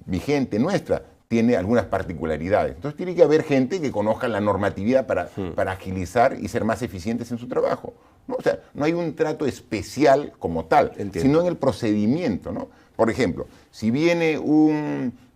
vigente nuestra, tiene algunas particularidades. Entonces tiene que haber gente que conozca la normatividad para agilizar y ser más eficientes en su trabajo, ¿no? O sea, no hay un trato especial como tal, sino en el procedimiento, ¿no? Por ejemplo, si viene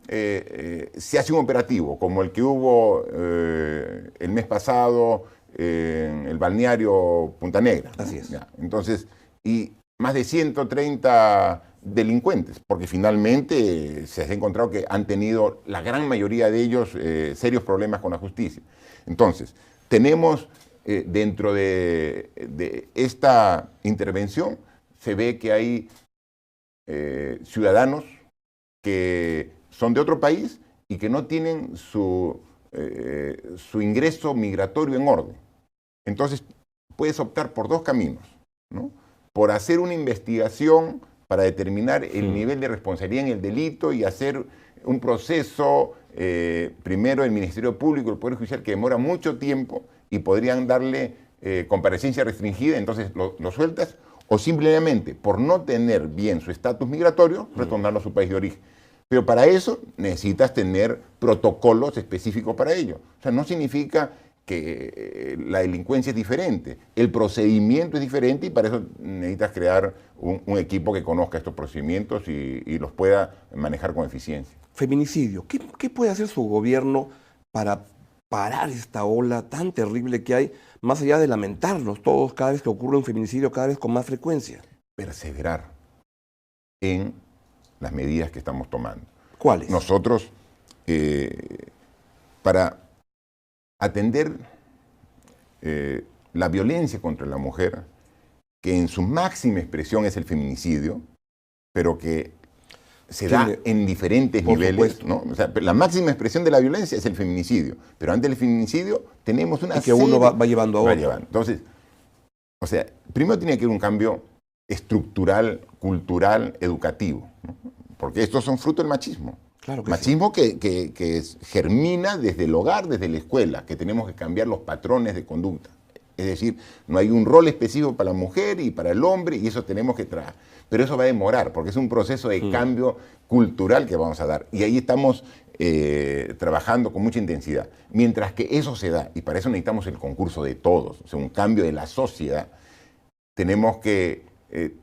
se hace un operativo como el que hubo el mes pasado en el balneario Punta Negra. Así es. Ya, entonces, y más de 130 delincuentes, porque finalmente se ha encontrado que han tenido, la gran mayoría de ellos, serios problemas con la justicia. Entonces, tenemos dentro de esta intervención, se ve que hay ciudadanos que son de otro país y que no tienen su ingreso migratorio en orden. Entonces, puedes optar por dos caminos, ¿no? Por hacer una investigación para determinar el nivel de responsabilidad en el delito y hacer un proceso, primero el Ministerio Público, el Poder Judicial, que demora mucho tiempo y podrían darle comparecencia restringida, entonces lo sueltas, o simplemente por no tener bien su estatus migratorio, retornarlo a su país de origen. Pero para eso necesitas tener protocolos específicos para ello. O sea, no significa que la delincuencia es diferente, el procedimiento es diferente y para eso necesitas crear un equipo que conozca estos procedimientos y los pueda manejar con eficiencia. Feminicidio. ¿Qué puede hacer su gobierno para parar esta ola tan terrible que hay, más allá de lamentarnos todos cada vez que ocurre un feminicidio, cada vez con más frecuencia? Perseverar en las medidas que estamos tomando. ¿Cuáles? Nosotros, para atender la violencia contra la mujer, que en su máxima expresión es el feminicidio, pero que se da en diferentes niveles, ¿no? O sea, la máxima expresión de la violencia es el feminicidio, pero antes del feminicidio tenemos una serie... Y que uno va llevando a otro. Entonces, o sea, primero tiene que haber un cambio estructural, cultural, educativo, ¿no? Porque estos son fruto del machismo. Claro que machismo sí. que germina desde el hogar, desde la escuela, que tenemos que cambiar los patrones de conducta. Es decir, no hay un rol específico para la mujer y para el hombre y eso tenemos que trabajar. Pero eso va a demorar porque es un proceso de cambio cultural que vamos a dar. Y ahí estamos trabajando con mucha intensidad. Mientras que eso se da, y para eso necesitamos el concurso de todos, o sea, un cambio de la sociedad, tenemos que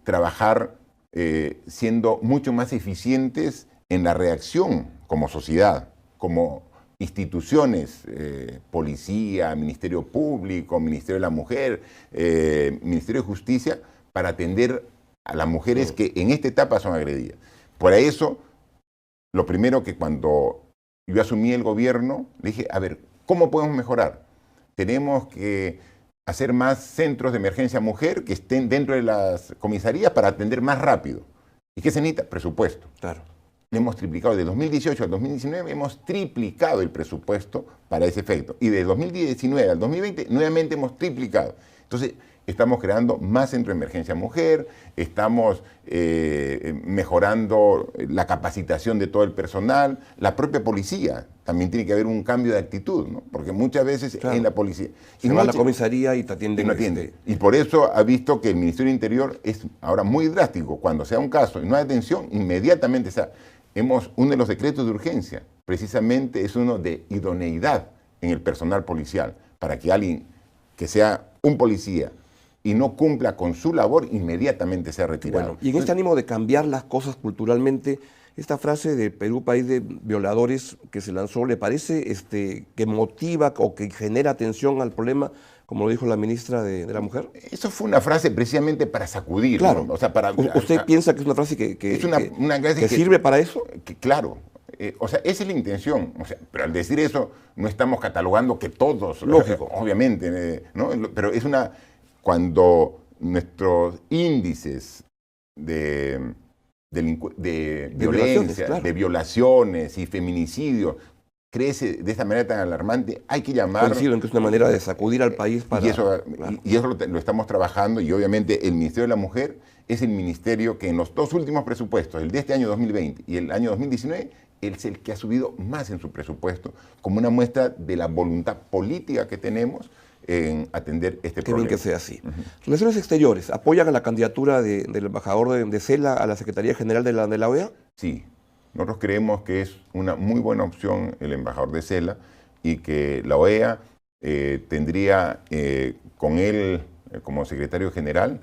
trabajar siendo mucho más eficientes en la reacción como sociedad, como instituciones, policía, Ministerio Público, Ministerio de la Mujer, Ministerio de Justicia, para atender a las mujeres que en esta etapa son agredidas. Por eso, lo primero que cuando yo asumí el gobierno, le dije, a ver, ¿cómo podemos mejorar? Tenemos que hacer más centros de emergencia mujer que estén dentro de las comisarías para atender más rápido. ¿Y qué se necesita? Presupuesto. Claro. Hemos triplicado, de 2018 al 2019 hemos triplicado el presupuesto para ese efecto. Y de 2019 al 2020 nuevamente hemos triplicado. Entonces, estamos creando más centros de emergencia mujer, estamos mejorando la capacitación de todo el personal, la propia policía. También tiene que haber un cambio de actitud, ¿no? Porque muchas veces en la policía... Se va a la comisaría y te atienden. No atiende. Y por eso ha visto que el Ministerio del Interior es ahora muy drástico. Cuando sea un caso y no hay atención, inmediatamente uno de los decretos de urgencia, precisamente es uno de idoneidad en el personal policial, para que alguien que sea un policía y no cumpla con su labor, inmediatamente sea retirado. Bueno, y en este ánimo de cambiar las cosas culturalmente, esta frase de Perú, país de violadores, que se lanzó, ¿le parece que motiva o que genera atención al problema, como lo dijo la ministra de la Mujer? Eso fue una frase precisamente para sacudir. Claro. ¿No? O sea, ¿Usted piensa que es una frase que frase sirve para eso? Claro. O sea, esa es la intención. O sea, pero al decir eso, no estamos catalogando que todos, lógico, obviamente, ¿no? Pero es cuando nuestros índices de violencia, claro, de violaciones y feminicidios crece de esta manera tan alarmante, hay que llamar... Coincido en que es una manera de sacudir al país para... Y eso lo estamos trabajando, y obviamente el Ministerio de la Mujer es el ministerio que en los dos últimos presupuestos, el de este año 2020 y el año 2019, es el que ha subido más en su presupuesto, como una muestra de la voluntad política que tenemos en atender este problema. Qué bien que sea así. Relaciones Exteriores, ¿apoyan a la candidatura del embajador de Cela a la Secretaría General de la OEA? Sí, nosotros creemos que es una muy buena opción el embajador de Cela y que la OEA tendría con él como secretario general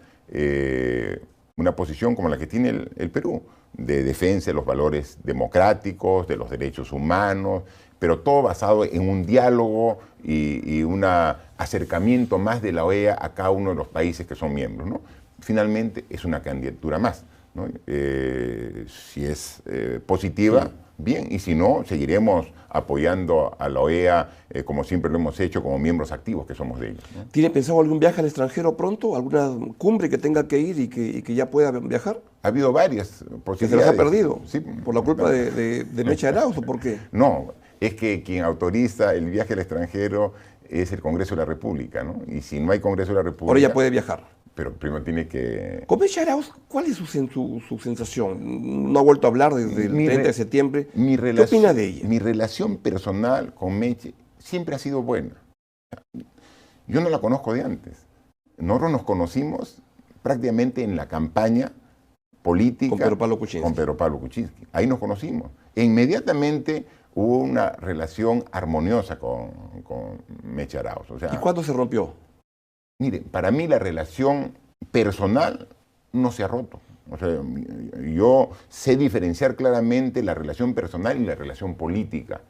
una posición como la que tiene el Perú, de defensa de los valores democráticos, de los derechos humanos, pero todo basado en un diálogo y un acercamiento más de la OEA a cada uno de los países que son miembros, ¿no? Finalmente es una candidatura más, ¿no? Si es positiva, sí, bien, y si no, seguiremos apoyando a la OEA como siempre lo hemos hecho, como miembros activos que somos de ellos, ¿no? ¿Tiene pensado algún viaje al extranjero pronto? ¿Alguna cumbre que tenga que ir y que ya pueda viajar? Ha habido varias posibilidades. ¿Que se los ha perdido? Sí. ¿Por la culpa de Mecha Arauz o por qué? No, es que quien autoriza el viaje al extranjero es el Congreso de la República, ¿no? Y si no hay Congreso de la República... Ahora ya puede viajar. Pero primero tiene que... Con Mecha Arauz, ¿cuál es su sensación? No ha vuelto a hablar desde el 30 de septiembre. ¿Qué opina de ella? Mi relación personal con Meche siempre ha sido buena. Yo no la conozco de antes. Nosotros nos conocimos prácticamente en la campaña política con Pedro Pablo Kuczynski. Ahí nos conocimos. E inmediatamente hubo una relación armoniosa con Mecha Arauz. O sea, ¿y cuándo se rompió? Mire, para mí la relación personal no se ha roto. O sea, yo sé diferenciar claramente la relación personal y la relación política.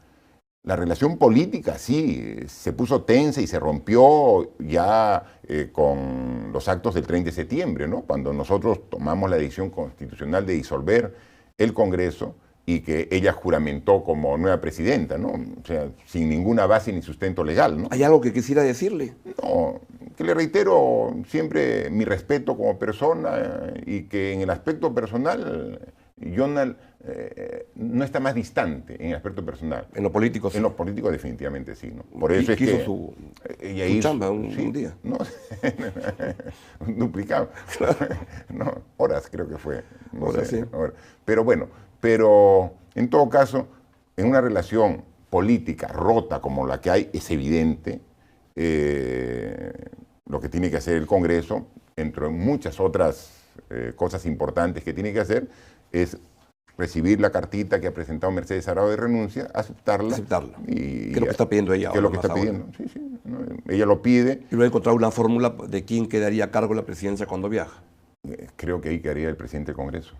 La relación política sí, se puso tensa y se rompió ya con los actos del 30 de septiembre, ¿no? Cuando nosotros tomamos la decisión constitucional de disolver el Congreso y que ella juramentó como nueva presidenta, ¿no? O sea, sin ninguna base ni sustento legal, ¿no? ¿Hay algo que quisiera decirle? No, que le reitero siempre mi respeto como persona y que en el aspecto personal Jonah no está más distante en el aspecto personal. En lo político sí. En lo político definitivamente sí, ¿no? Por eso es que su ella chamba un día. No, duplicado. No, horas creo que fue. No horas, sé, sí. Horas. Pero bueno, pero en todo caso, en una relación política rota como la que hay, es evidente lo que tiene que hacer el Congreso, entre muchas otras cosas importantes que tiene que hacer, es recibir la cartita que ha presentado Mercedes Arauz de renuncia, aceptarla. ¿Qué es lo que está pidiendo ella ahora? ¿Qué es lo que está pidiendo? Sí, sí. ¿No? Ella lo pide. Y luego encontrar una fórmula de quién quedaría a cargo de la presidencia cuando viaja. Creo que ahí quedaría el presidente del Congreso.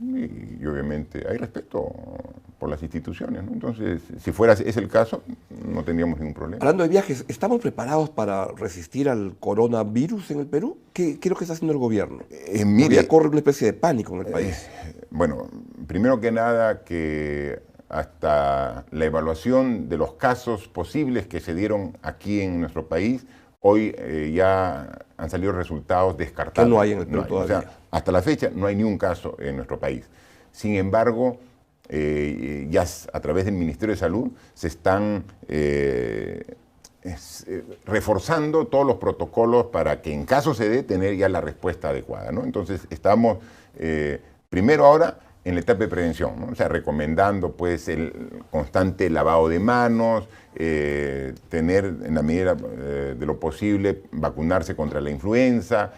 Y obviamente hay respeto por las instituciones, ¿no? Entonces, si fuera ese el caso, no tendríamos ningún problema. Hablando de viajes, ¿estamos preparados para resistir al coronavirus en el Perú? ¿Qué es lo que está haciendo el gobierno? Mire, ya corre una especie de pánico en el país. Bueno, primero que nada, que hasta la evaluación de los casos posibles que se dieron aquí en nuestro país, hoy ya han salido resultados descartados. ¿Qué no hay en el Perú todavía? O sea, hasta la fecha no hay ni un caso en nuestro país. Sin embargo, ya a través del Ministerio de Salud se están reforzando todos los protocolos para que en caso se dé tener ya la respuesta adecuada, ¿no? Entonces estamos primero ahora en la etapa de prevención, ¿no? O sea, recomendando pues el constante lavado de manos, tener en la medida de lo posible vacunarse contra la influenza,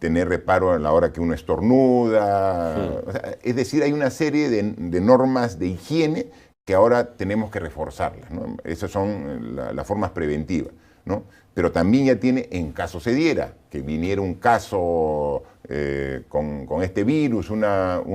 tener reparo a la hora que uno estornuda. Sí. O sea, es decir, hay una serie de normas de higiene que ahora tenemos que reforzarlas, ¿no? Esas son las formas preventivas, ¿no? Pero también ya tiene, en caso se diera, que viniera un caso con este virus, un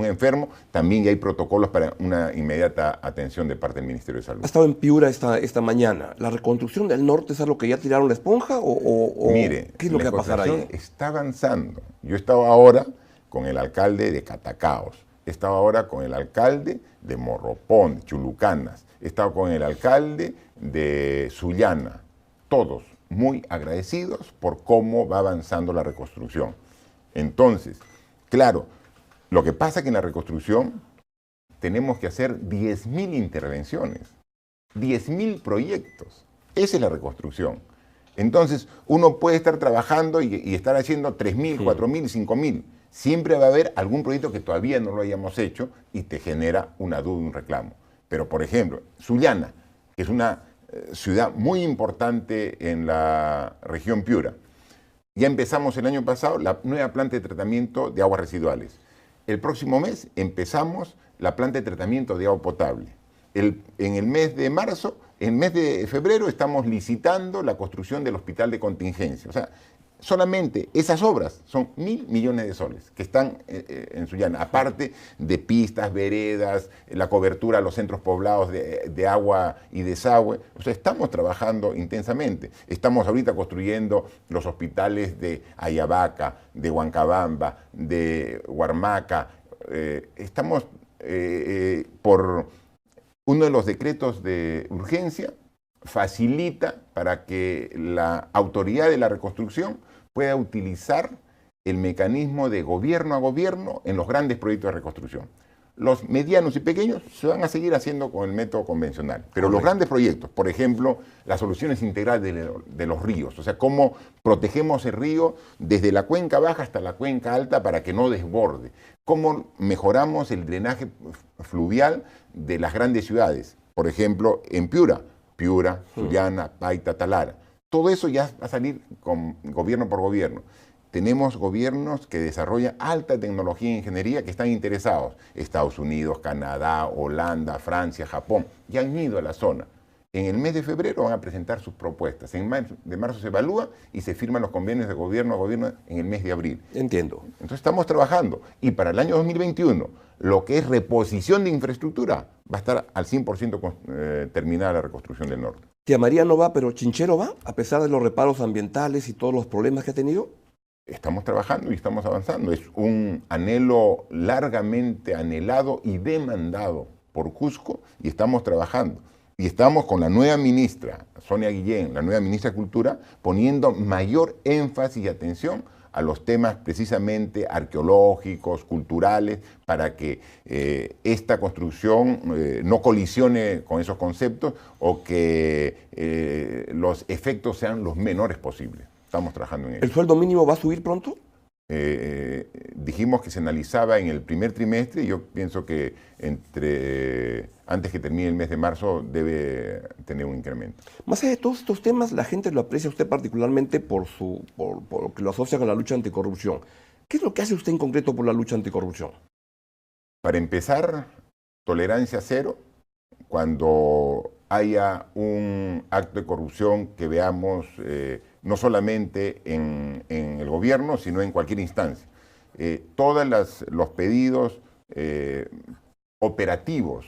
enfermo, también ya hay protocolos para una inmediata atención de parte del Ministerio de Salud. ¿Ha estado en Piura esta mañana? ¿La reconstrucción del norte es algo que ya tiraron la esponja o mire, qué es lo que va a pasar ahí? Está avanzando. Yo estaba ahora con el alcalde de Catacaos, estaba ahora con el alcalde de Morropón, de Chulucanas, estaba con el alcalde de Sullana, todos muy agradecidos por cómo va avanzando la reconstrucción. Entonces, claro, lo que pasa es que en la reconstrucción tenemos que hacer 10.000 intervenciones, 10.000 proyectos. Esa es la reconstrucción. Entonces, uno puede estar trabajando y estar haciendo 3.000, 4.000, 5.000. Siempre va a haber algún proyecto que todavía no lo hayamos hecho y te genera una duda, un reclamo. Pero, por ejemplo, Sullana, que es una ciudad muy importante en la región Piura. Ya empezamos el año pasado la nueva planta de tratamiento de aguas residuales. El próximo mes empezamos la planta de tratamiento de agua potable. En el mes de marzo, en el mes de febrero estamos licitando la construcción del hospital de contingencia. O sea, solamente esas obras son 1.000 millones de soles que están en Sullana, aparte de pistas, veredas, la cobertura a los centros poblados de agua y desagüe. O sea, estamos trabajando intensamente. Estamos ahorita construyendo los hospitales de Ayabaca, de Huancabamba, de Huarmaca. Estamos por uno de los decretos de urgencia, facilita para que la autoridad de la reconstrucción pueda utilizar el mecanismo de gobierno a gobierno en los grandes proyectos de reconstrucción. Los medianos y pequeños se van a seguir haciendo con el método convencional, pero los grandes proyectos, por ejemplo, las soluciones integrales de los ríos, o sea, cómo protegemos el río desde la cuenca baja hasta la cuenca alta para que no desborde, cómo mejoramos el drenaje fluvial de las grandes ciudades, por ejemplo, en Piura, Sullana, Paita, Talara. Todo eso ya va a salir con gobierno por gobierno. Tenemos gobiernos que desarrollan alta tecnología e ingeniería que están interesados. Estados Unidos, Canadá, Holanda, Francia, Japón, ya han ido a la zona. En el mes de febrero van a presentar sus propuestas. En marzo se evalúa y se firman los convenios de gobierno a gobierno en el mes de abril. Entiendo. Entonces estamos trabajando. Y para el año 2021, lo que es reposición de infraestructura, va a estar al 100% terminada la reconstrucción del norte. Tía María no va, pero Chinchero va, a pesar de los reparos ambientales y todos los problemas que ha tenido. Estamos trabajando y estamos avanzando. Es un anhelo largamente anhelado y demandado por Cusco y estamos trabajando. Y estamos con la nueva ministra, Sonia Guillén, la nueva ministra de Cultura, poniendo mayor énfasis y atención a los temas precisamente arqueológicos, culturales, para que esta construcción no colisione con esos conceptos o que los efectos sean los menores posibles. Estamos trabajando en ello. ¿El sueldo mínimo va a subir pronto? Dijimos que se analizaba en el primer trimestre y yo pienso que antes que termine el mes de marzo debe tener un incremento. Más allá de todos estos temas, la gente lo aprecia a usted particularmente por que lo asocia con la lucha anticorrupción. ¿Qué es lo que hace usted en concreto por la lucha anticorrupción? Para empezar, tolerancia cero cuando haya un acto de corrupción que veamos no solamente en el gobierno, sino en cualquier instancia. Todos los pedidos operativos,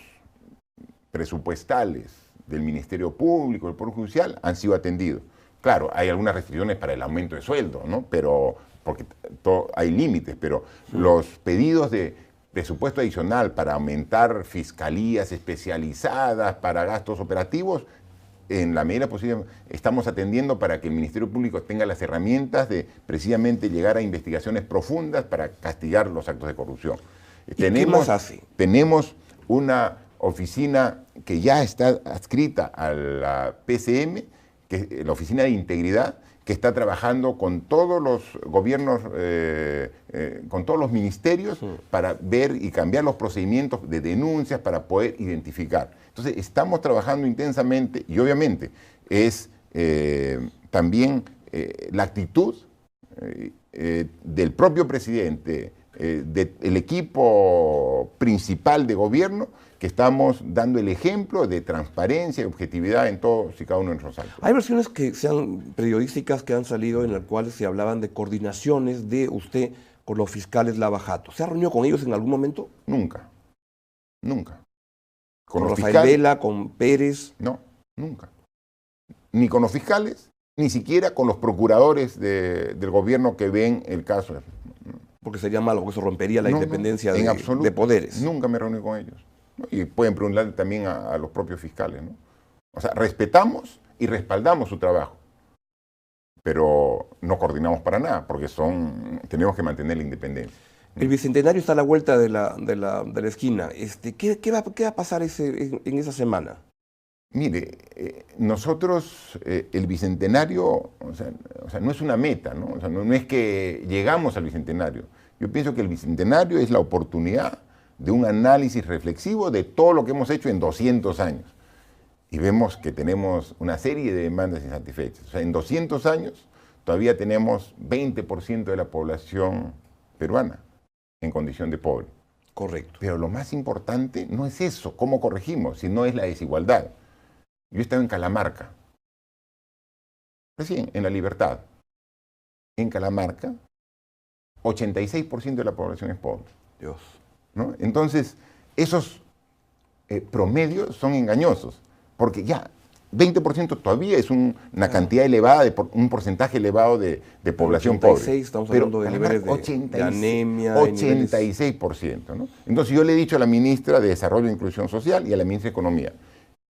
presupuestales del Ministerio Público, del Poder Judicial, han sido atendidos. Claro, hay algunas restricciones para el aumento de sueldo, ¿no? Pero, porque hay límites, pero los pedidos de presupuesto adicional para aumentar fiscalías especializadas para gastos operativos, en la medida posible estamos atendiendo para que el Ministerio Público tenga las herramientas de precisamente llegar a investigaciones profundas para castigar los actos de corrupción. ¿Qué más hace? Tenemos una oficina que ya está adscrita a la PCM, que es la Oficina de Integridad, que está trabajando con todos los gobiernos, con todos los ministerios para ver y cambiar los procedimientos de denuncias para poder identificar. Entonces, estamos trabajando intensamente y obviamente es también la actitud del propio presidente, del equipo principal de gobierno, que estamos dando el ejemplo de transparencia y objetividad en todos y cada uno de nuestros actos. Hay versiones periodísticas que han salido en las cuales se hablaban de coordinaciones de usted con los fiscales Lavajato. ¿Se ha reunido con ellos en algún momento? Nunca, nunca. ¿Con Rafael Vela, con Pérez? No, nunca. Ni con los fiscales, ni siquiera con los procuradores del gobierno que ven el caso. Porque sería malo, porque eso rompería la independencia de poderes. Nunca me reuní con ellos, ¿no? Y pueden preguntarle también a los propios fiscales, ¿no? O sea, respetamos y respaldamos su trabajo, pero no coordinamos para nada, porque tenemos que mantener la independencia. El Bicentenario está a la vuelta de la esquina. ¿Qué va a pasar en esa semana? Mire, nosotros, el Bicentenario, o sea, no es una meta, ¿no? O sea, no es que llegamos al Bicentenario. Yo pienso que el Bicentenario es la oportunidad de un análisis reflexivo de todo lo que hemos hecho en 200 años. Y vemos que tenemos una serie de demandas insatisfechas. O sea, en 200 años todavía tenemos 20% de la población peruana en condición de pobre. Correcto. Pero lo más importante no es eso, cómo corregimos, sino es la desigualdad. Yo estaba en Calamarca, recién, en La Libertad. en Calamarca, 86% de la población es pobre. Dios. ¿No? Entonces, esos promedios son engañosos, porque ya 20% todavía es una cantidad elevada, un porcentaje elevado de población 86, pobre. estamos hablando de niveles de anemia. 86%. ¿No? Entonces yo le he dicho a la ministra de Desarrollo e Inclusión Social y a la ministra de Economía,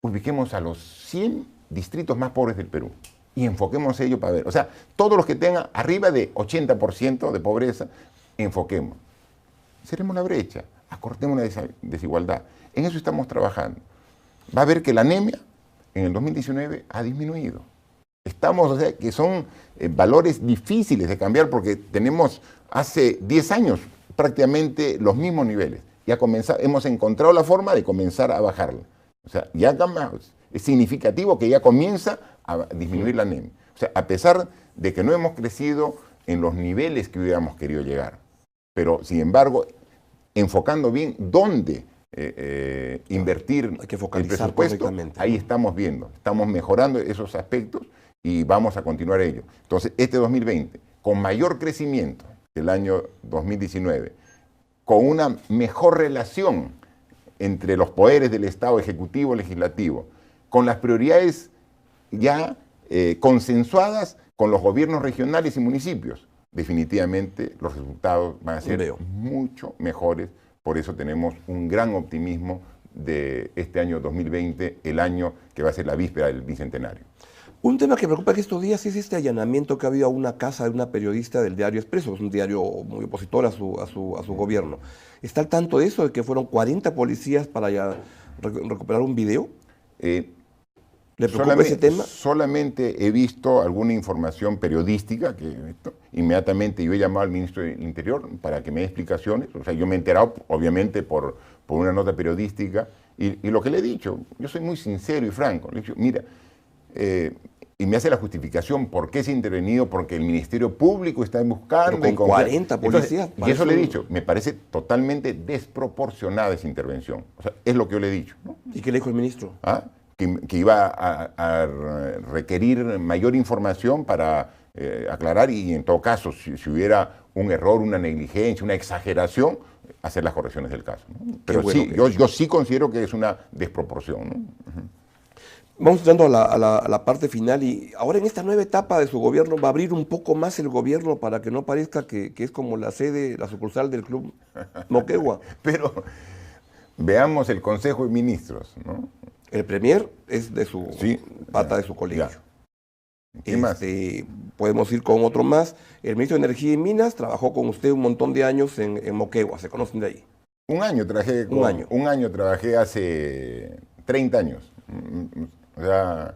ubiquemos a los 100 distritos más pobres del Perú y enfoquemos ello para ver. O sea, todos los que tengan arriba de 80% de pobreza, enfoquemos. Cerremos la brecha, acortemos la desigualdad. En eso estamos trabajando. Va a ver que la anemia en el 2019 ha disminuido. Estamos, o sea, que son valores difíciles de cambiar porque tenemos hace 10 años prácticamente los mismos niveles. Ya hemos encontrado la forma de comenzar a bajarla. O sea, ya es significativo que ya comienza a disminuir la anemia. O sea, a pesar de que no hemos crecido en los niveles que hubiéramos querido llegar. Pero, sin embargo, enfocando bien dónde invertir hay que el focalizar presupuesto, ahí estamos viendo, estamos mejorando esos aspectos y vamos a continuar ello. Entonces, este 2020, con mayor crecimiento que el año 2019, con una mejor relación entre los poderes del Estado ejecutivo y legislativo, con las prioridades ya consensuadas con los gobiernos regionales y municipios, definitivamente los resultados van a ser mucho mejores. Por eso tenemos un gran optimismo de este año 2020, el año que va a ser la víspera del Bicentenario. Un tema que preocupa que estos días es este allanamiento que ha habido a una casa de una periodista del diario Expreso, que es un diario muy opositor a su gobierno. ¿Está al tanto de eso, de que fueron 40 policías para recuperar un video? ¿Le preocupa ese tema? Solamente he visto alguna información periodística que inmediatamente yo he llamado al ministro del Interior para que me dé explicaciones. O sea, yo me he enterado, obviamente, por una nota periodística. Y lo que le he dicho, yo soy muy sincero y franco. Le he dicho, mira, y me hace la justificación por qué se ha intervenido, porque el Ministerio Público está buscando. Pero con 40 policías. Entonces, y eso le he dicho, me parece totalmente desproporcionada esa intervención. O sea, es lo que yo le he dicho, ¿no? ¿Y qué le dijo el ministro? Que iba a requerir mayor información para aclarar y en todo caso, si hubiera un error, una negligencia, una exageración, hacer las correcciones del caso, ¿no? Pero bueno, sí, yo sí considero que es una desproporción, ¿no? Vamos entrando a la parte final y ahora en esta nueva etapa de su gobierno va a abrir un poco más el gobierno para que no parezca que es como la sede, la sucursal del Club Moquegua. Pero veamos el Consejo de Ministros, ¿no? El Premier es de su pata de su colegio. ¿Qué más? Podemos ir con otro más. El ministro de Energía y Minas trabajó con usted un montón de años en Moquegua, ¿se conocen de ahí? Un año trabajé hace 30 años. O sea,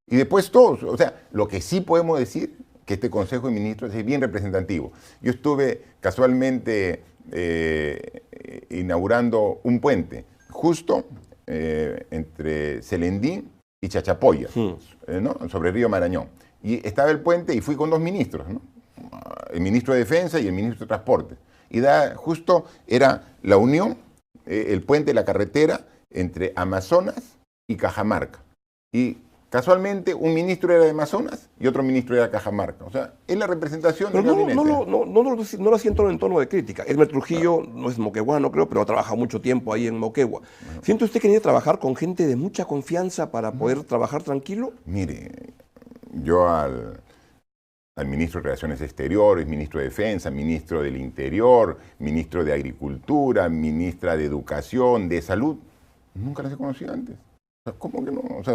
y después todos. O sea, lo que sí podemos decir que este Consejo de Ministros es bien representativo. Yo estuve casualmente inaugurando un puente justo entre Celendín y Chachapoyas, ¿no? Sobre el río Marañón. Y estaba el puente y fui con dos ministros, ¿no? El ministro de Defensa y el ministro de Transporte. Y justo era la unión, el puente, la carretera entre Amazonas y Cajamarca. Y casualmente un ministro era de Amazonas y otro ministro era de Cajamarca. O sea, es la representación del gabinete. No lo siento en tono de crítica. Elmer Trujillo no es moqueguano, creo, pero ha trabajado mucho tiempo ahí en Moquegua. ¿Siente usted que necesita trabajar con gente de mucha confianza para poder trabajar tranquilo? Mire, yo al ministro de Relaciones Exteriores, ministro de Defensa, ministro del Interior, ministro de Agricultura, ministra de Educación, de Salud, nunca las he conocido antes. ¿Cómo que no? O sea,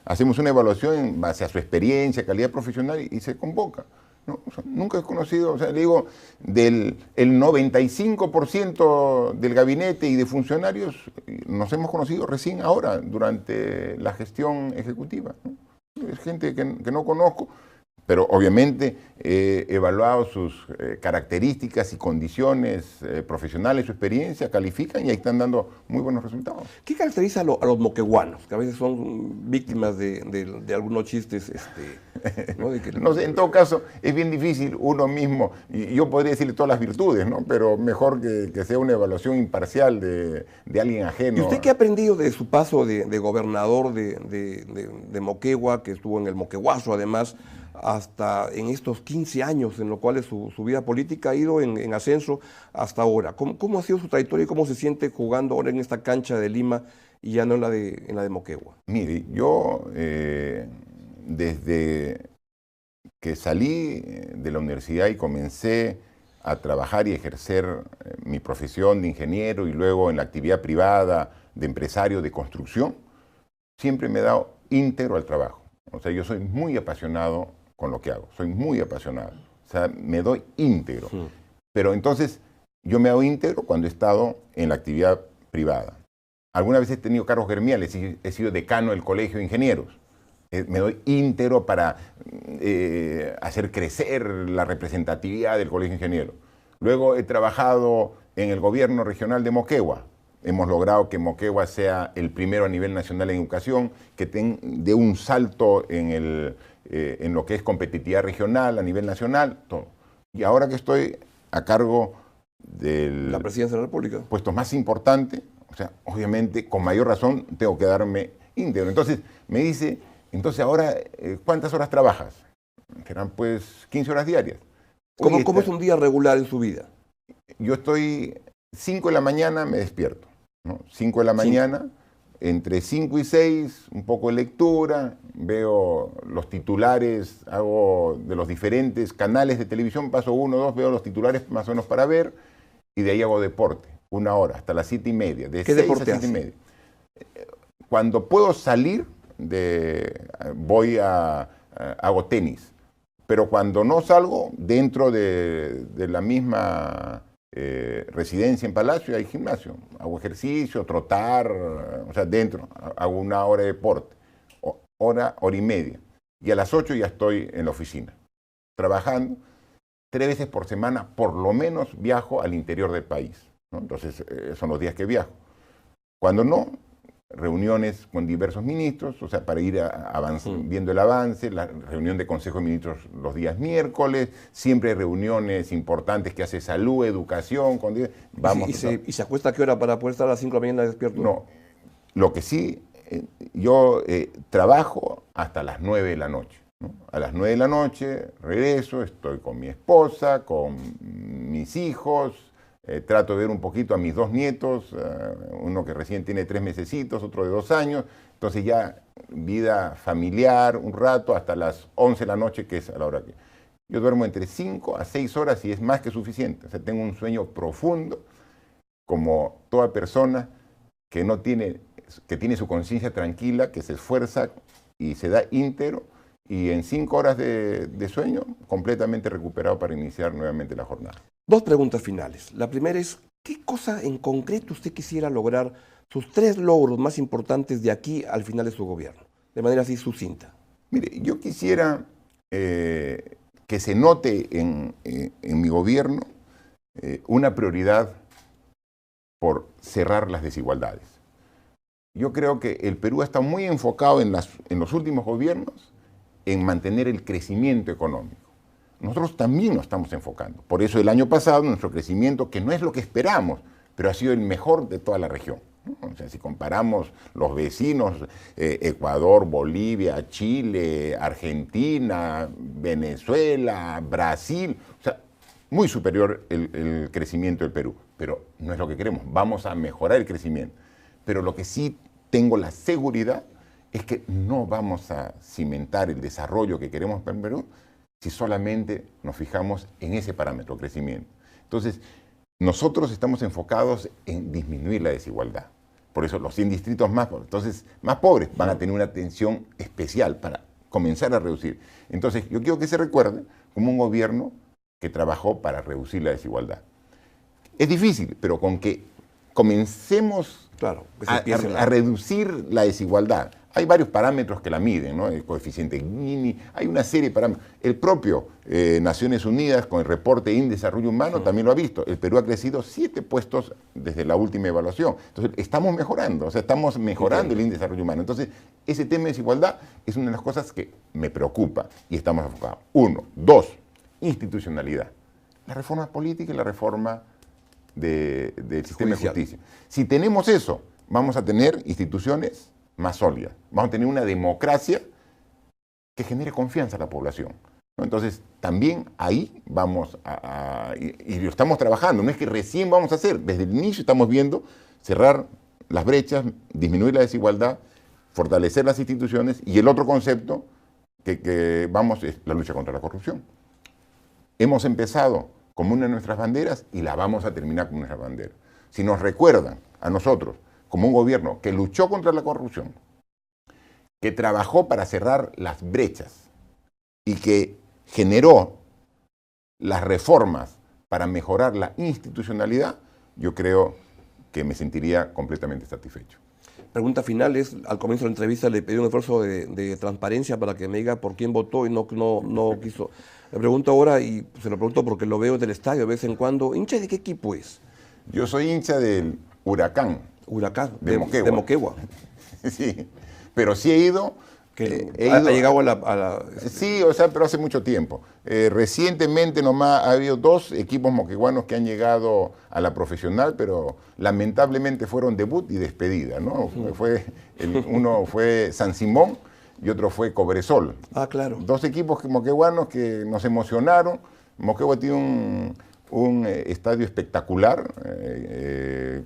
hacemos una evaluación en base a su experiencia, calidad profesional y se convoca, ¿no? O sea, nunca he conocido, o sea, le digo, el 95% del gabinete y de funcionarios nos hemos conocido recién ahora, durante la gestión ejecutiva, ¿no? Es gente que no conozco, pero obviamente he evaluado sus características y condiciones profesionales, su experiencia, califican y ahí están dando muy buenos resultados. ¿Qué caracteriza a los moqueguanos? Que a veces son víctimas de algunos chistes. ¿No? No sé, en todo caso es bien difícil uno mismo, y yo podría decirle todas las virtudes, ¿no? Pero mejor que sea una evaluación imparcial de alguien ajeno. ¿Y usted qué ha aprendido de su paso de gobernador de Moquegua, que estuvo en el Moqueguazo además, hasta en estos 15 años en los cuales su vida política ha ido en ascenso hasta ahora. ¿Cómo ha sido su trayectoria y cómo se siente jugando ahora en esta cancha de Lima y ya no en la de Moquegua? Mire, yo desde que salí de la universidad y comencé a trabajar y ejercer mi profesión de ingeniero y luego en la actividad privada de empresario de construcción, siempre me he dado íntegro al trabajo. O sea, yo soy muy apasionado con lo que hago, soy muy apasionado. O sea, me doy íntegro. Sí. Pero entonces, yo me hago íntegro cuando he estado en la actividad privada. Algunas veces he tenido cargos gremiales y he sido decano del Colegio de Ingenieros. Me doy íntegro para hacer crecer la representatividad del Colegio de Ingenieros. Luego he trabajado en el gobierno regional de Moquegua. Hemos logrado que Moquegua sea el primero a nivel nacional en educación, que dé un salto en lo que es competitividad regional a nivel nacional, todo. Y ahora que estoy a cargo de la presidencia de la República, puesto más importante, o sea, obviamente con mayor razón tengo que darme íntegro. Entonces me dice, entonces ahora, ¿cuántas horas trabajas? Serán pues 15 horas diarias. ¿Cómo es un día regular en su vida? Yo estoy 5 de la mañana, me despierto, ¿no? 5 de la mañana, entre 5 y 6, un poco de lectura, veo los titulares, hago de los diferentes canales de televisión, paso 1 o 2, veo los titulares más o menos para ver, y de ahí hago deporte, 1 hora, hasta las 7:30, de 6 a 7:30. Cuando puedo salir, hago tenis, pero cuando no salgo, dentro de la misma residencia en Palacio hay gimnasio, hago ejercicio, trotar, o sea, dentro, hago 1 hora de deporte, hora y media, y a las 8 ya estoy en la oficina, trabajando. 3 veces por semana, por lo menos, viajo al interior del país, ¿no? Entonces, son los días que viajo. Cuando no, reuniones con diversos ministros, o sea, para ir viendo el avance, la reunión de Consejo de Ministros los días miércoles, siempre hay reuniones importantes que hace salud, educación. ¿Y se acuesta a qué hora para poder estar a las 5 de la mañana despierto? No, lo que sí, yo trabajo hasta las 9 de la noche. ¿No? A las 9 de la noche regreso, estoy con mi esposa, con mis hijos, trato de ver un poquito a mis 2 nietos, uno que recién tiene 3 mesecitos, otro de 2 años, entonces ya vida familiar un rato hasta las 11 de la noche, que es a la hora que... Yo duermo entre 5 a 6 horas y es más que suficiente, o sea, tengo un sueño profundo, como toda persona que tiene su conciencia tranquila, que se esfuerza y se da íntegro, y en 5 horas de sueño, completamente recuperado para iniciar nuevamente la jornada. 2 preguntas finales. La primera es, ¿qué cosa en concreto usted quisiera lograr, sus 3 logros más importantes de aquí al final de su gobierno? De manera así sucinta. Mire, yo quisiera que se note en mi gobierno una prioridad por cerrar las desigualdades. Yo creo que el Perú está muy enfocado en los últimos gobiernos en mantener el crecimiento económico. Nosotros también nos estamos enfocando. Por eso el año pasado nuestro crecimiento, que no es lo que esperamos, pero ha sido el mejor de toda la región, ¿no? O sea, si comparamos los vecinos, Ecuador, Bolivia, Chile, Argentina, Venezuela, Brasil, o sea, muy superior el crecimiento del Perú. Pero no es lo que queremos, vamos a mejorar el crecimiento. Pero lo que sí tengo la seguridad es que no vamos a cimentar el desarrollo que queremos para el Perú si solamente nos fijamos en ese parámetro, crecimiento. Entonces, nosotros estamos enfocados en disminuir la desigualdad. Por eso los 100 distritos más pobres van a tener una atención especial para comenzar a reducir. Entonces, yo quiero que se recuerde como un gobierno que trabajó para reducir la desigualdad. Es difícil, pero con que comencemos a reducir la desigualdad. Hay varios parámetros que la miden, ¿no? El coeficiente Gini, hay una serie de parámetros. El propio Naciones Unidas, con el reporte IN Desarrollo Humano, también lo ha visto. El Perú ha crecido 7 puestos desde la última evaluación. Entonces, estamos mejorando, o sea, estamos mejorando el IN Desarrollo Humano. Entonces, ese tema de desigualdad es una de las cosas que me preocupa y estamos enfocados. 1. 2. Institucionalidad. La reforma política y la reforma del sistema de justicia. Si tenemos eso, vamos a tener instituciones más sólidas. Vamos a tener una democracia que genere confianza a la población, ¿no? Entonces, también ahí vamos y lo estamos trabajando. No es que recién vamos a hacer, desde el inicio estamos viendo cerrar las brechas, disminuir la desigualdad, fortalecer las instituciones, y el otro concepto que vamos es la lucha contra la corrupción. Hemos empezado como una de nuestras banderas y la vamos a terminar como nuestra bandera. Si nos recuerdan a nosotros como un gobierno que luchó contra la corrupción, que trabajó para cerrar las brechas y que generó las reformas para mejorar la institucionalidad, yo creo que me sentiría completamente satisfecho. Pregunta final es, al comienzo de la entrevista le pedí un esfuerzo de transparencia para que me diga por quién votó y no quiso. Le pregunto ahora, y se lo pregunto porque lo veo del estadio de vez en cuando, ¿hincha de qué equipo es? Yo soy hincha del Huracán. Huracán, de Moquegua. De Moquegua. Sí, pero sí he ido... ¿Ha llegado a la...? Sí, o sea, pero hace mucho tiempo. Recientemente nomás ha habido 2 equipos moqueguanos que han llegado a la profesional, pero lamentablemente fueron debut y despedida, ¿no? Uno fue San Simón y otro fue Cobresol. Ah, claro. 2 equipos moqueguanos que nos emocionaron. Moquegua tiene un estadio espectacular,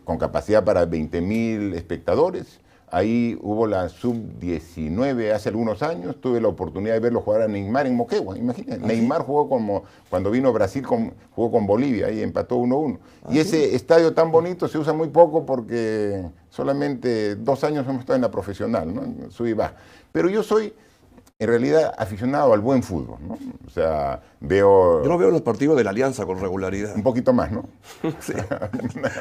con capacidad para 20.000 espectadores. Ahí hubo la sub-19 hace algunos años, tuve la oportunidad de verlo jugar a Neymar en Moquegua, imagínate. Neymar jugó cuando vino a Brasil, jugó con Bolivia, ahí empató 1-1. Y ese estadio tan bonito se usa muy poco porque solamente 2 años hemos estado en la profesional, ¿no? Sub y baja. Pero yo soy, en realidad, aficionado al buen fútbol, ¿no? O sea, Yo no veo los partidos de la Alianza con regularidad. Un poquito más, ¿no? Sí.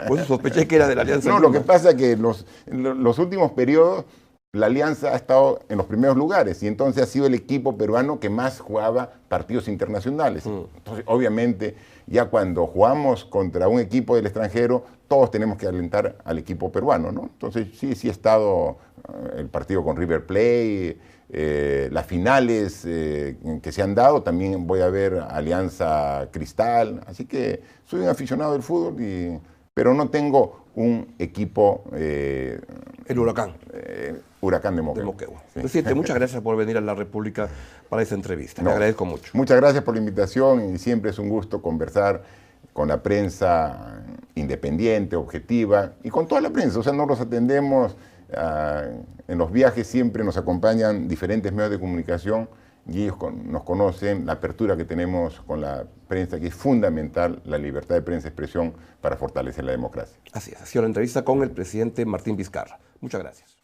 Pues sospeché que era de la Alianza. No, lo que pasa es que los últimos periodos la Alianza ha estado en los primeros lugares y entonces ha sido el equipo peruano que más jugaba partidos internacionales. Entonces, obviamente, ya cuando jugamos contra un equipo del extranjero, todos tenemos que alentar al equipo peruano, ¿no? Entonces, sí ha estado el partido con River Plate, las finales que se han dado, también voy a ver Alianza Cristal, así que soy un aficionado del fútbol, pero no tengo un equipo... el Huracán. Huracán de Moquegua. De Moquegua. Sí. Presidente, muchas gracias por venir a la República para esta entrevista. Le agradezco mucho. Muchas gracias por la invitación y siempre es un gusto conversar con la prensa independiente, objetiva y con toda la prensa. O sea, no los atendemos... en los viajes siempre nos acompañan diferentes medios de comunicación y ellos nos conocen la apertura que tenemos con la prensa, que es fundamental, la libertad de prensa y expresión para fortalecer la democracia. Así es, ha sido la entrevista con el presidente Martín Vizcarra. Muchas gracias.